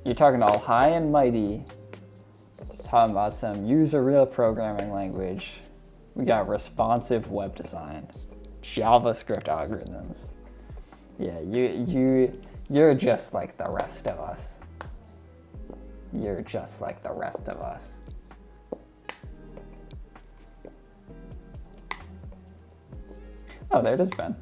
You're talking all high and mighty, talking about some use a real programming language. We got responsive web design, JavaScript algorithms. Yeah, you're just like the rest of us. You're just like the rest of us. Oh, there it is, Ben.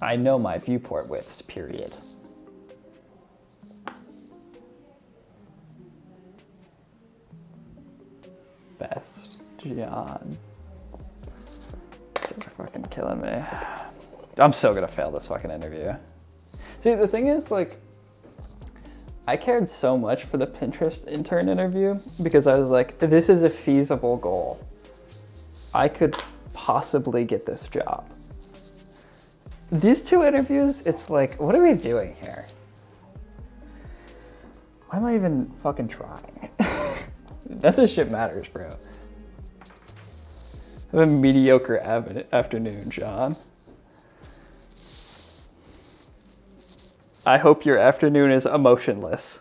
I know my viewport widths, period. Best John. You're fucking killing me. I'm so gonna fail this fucking interview. See, the thing is, like, I cared so much for the Pinterest intern interview because I was like, this is a feasible goal. I could possibly get this job. These two interviews, it's like, what are we doing here? Why am I even fucking trying? None of this shit matters, bro. Have a mediocre afternoon, John. I hope your afternoon is emotionless.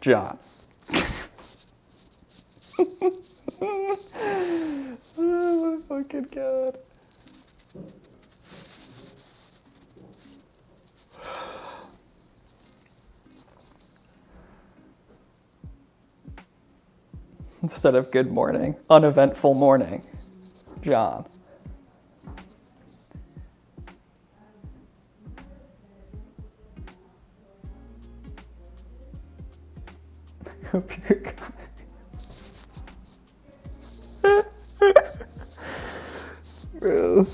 John. Oh my fucking god. Instead of good morning, uneventful morning. John. Hope you're Bro.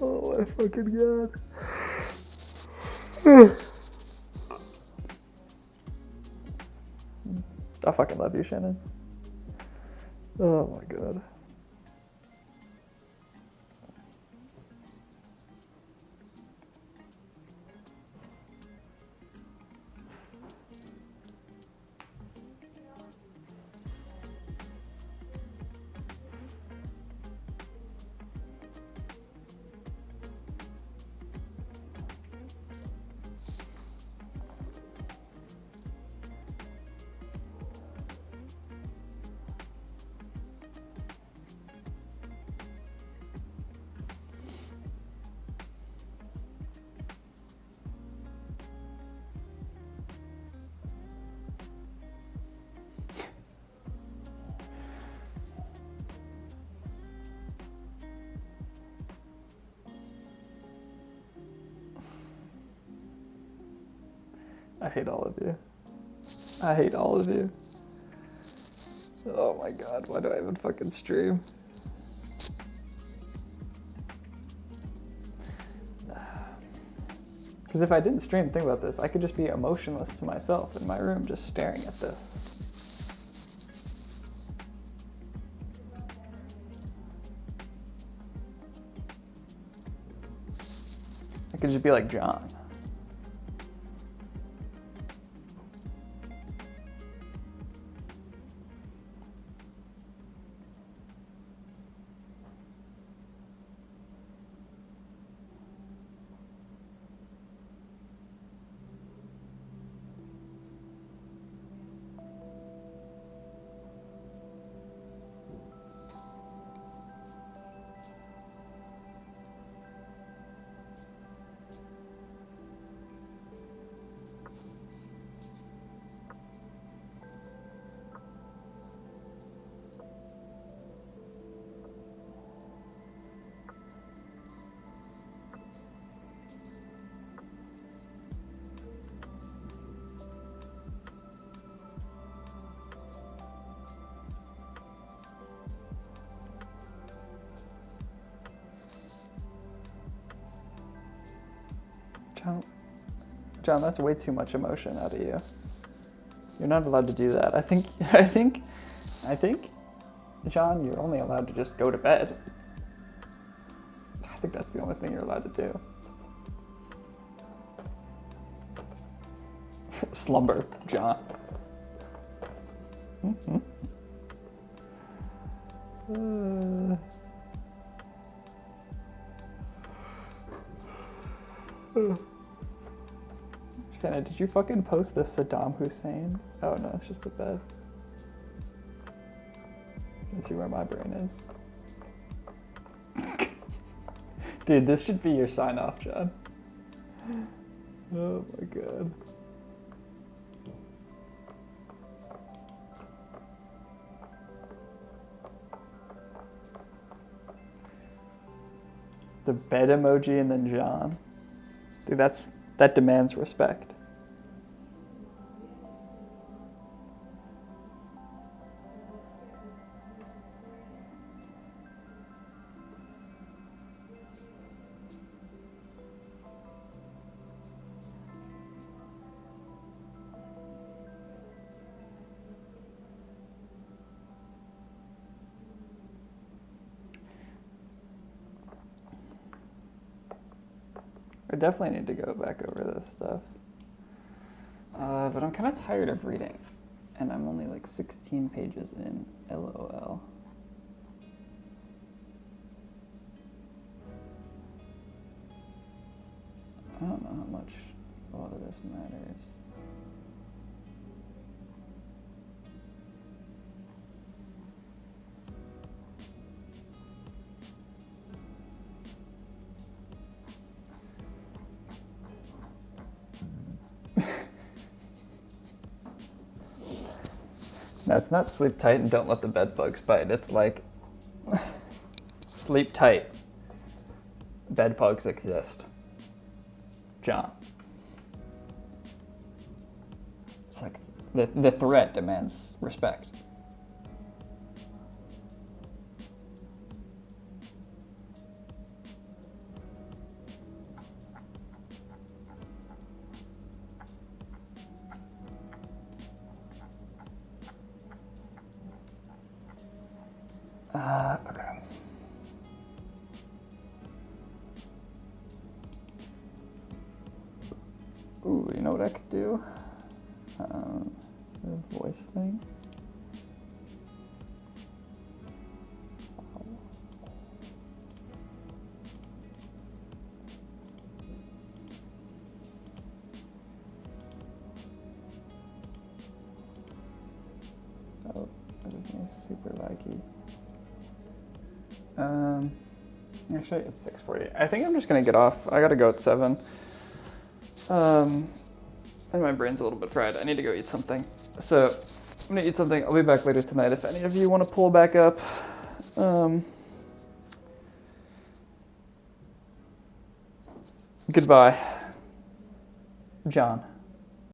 Oh my fucking god. I fucking love you, Shannon. Oh my god. I hate all of you. I hate all of you. Oh my god, why do I even fucking stream? Because if I didn't stream, think about this, I could just be emotionless to myself in my room just staring at this. I could just be like John. John, that's way too much emotion out of you. You're not allowed to do that. I think, John, you're only allowed to just go to bed. I think that's the only thing you're allowed to do. Slumber, John. Shanna, did you fucking post this Saddam Hussein? Oh no, it's just a bed. You can see where my brain is. Dude, this should be your sign off, John. Oh my god. The bed emoji and then John. Dude, that demands respect. I definitely need to go back over this stuff. But I'm kind of tired of reading. And I'm only like 16 pages in, LOL. I don't know how much a lot of this matters. No, it's not sleep tight and don't let the bed bugs bite. It's like sleep tight. Bed bugs exist. John. It's like the threat demands respect. Okay. Ooh, you know what I could do? The voice thing. Oh, everything is super laggy. Actually, it's 6:40. I think I'm just gonna get off. I gotta go at 7. And my brain's a little bit fried. I need to go eat something. So I'm gonna eat something. I'll be back later tonight if any of you want to pull back up. Goodbye, John.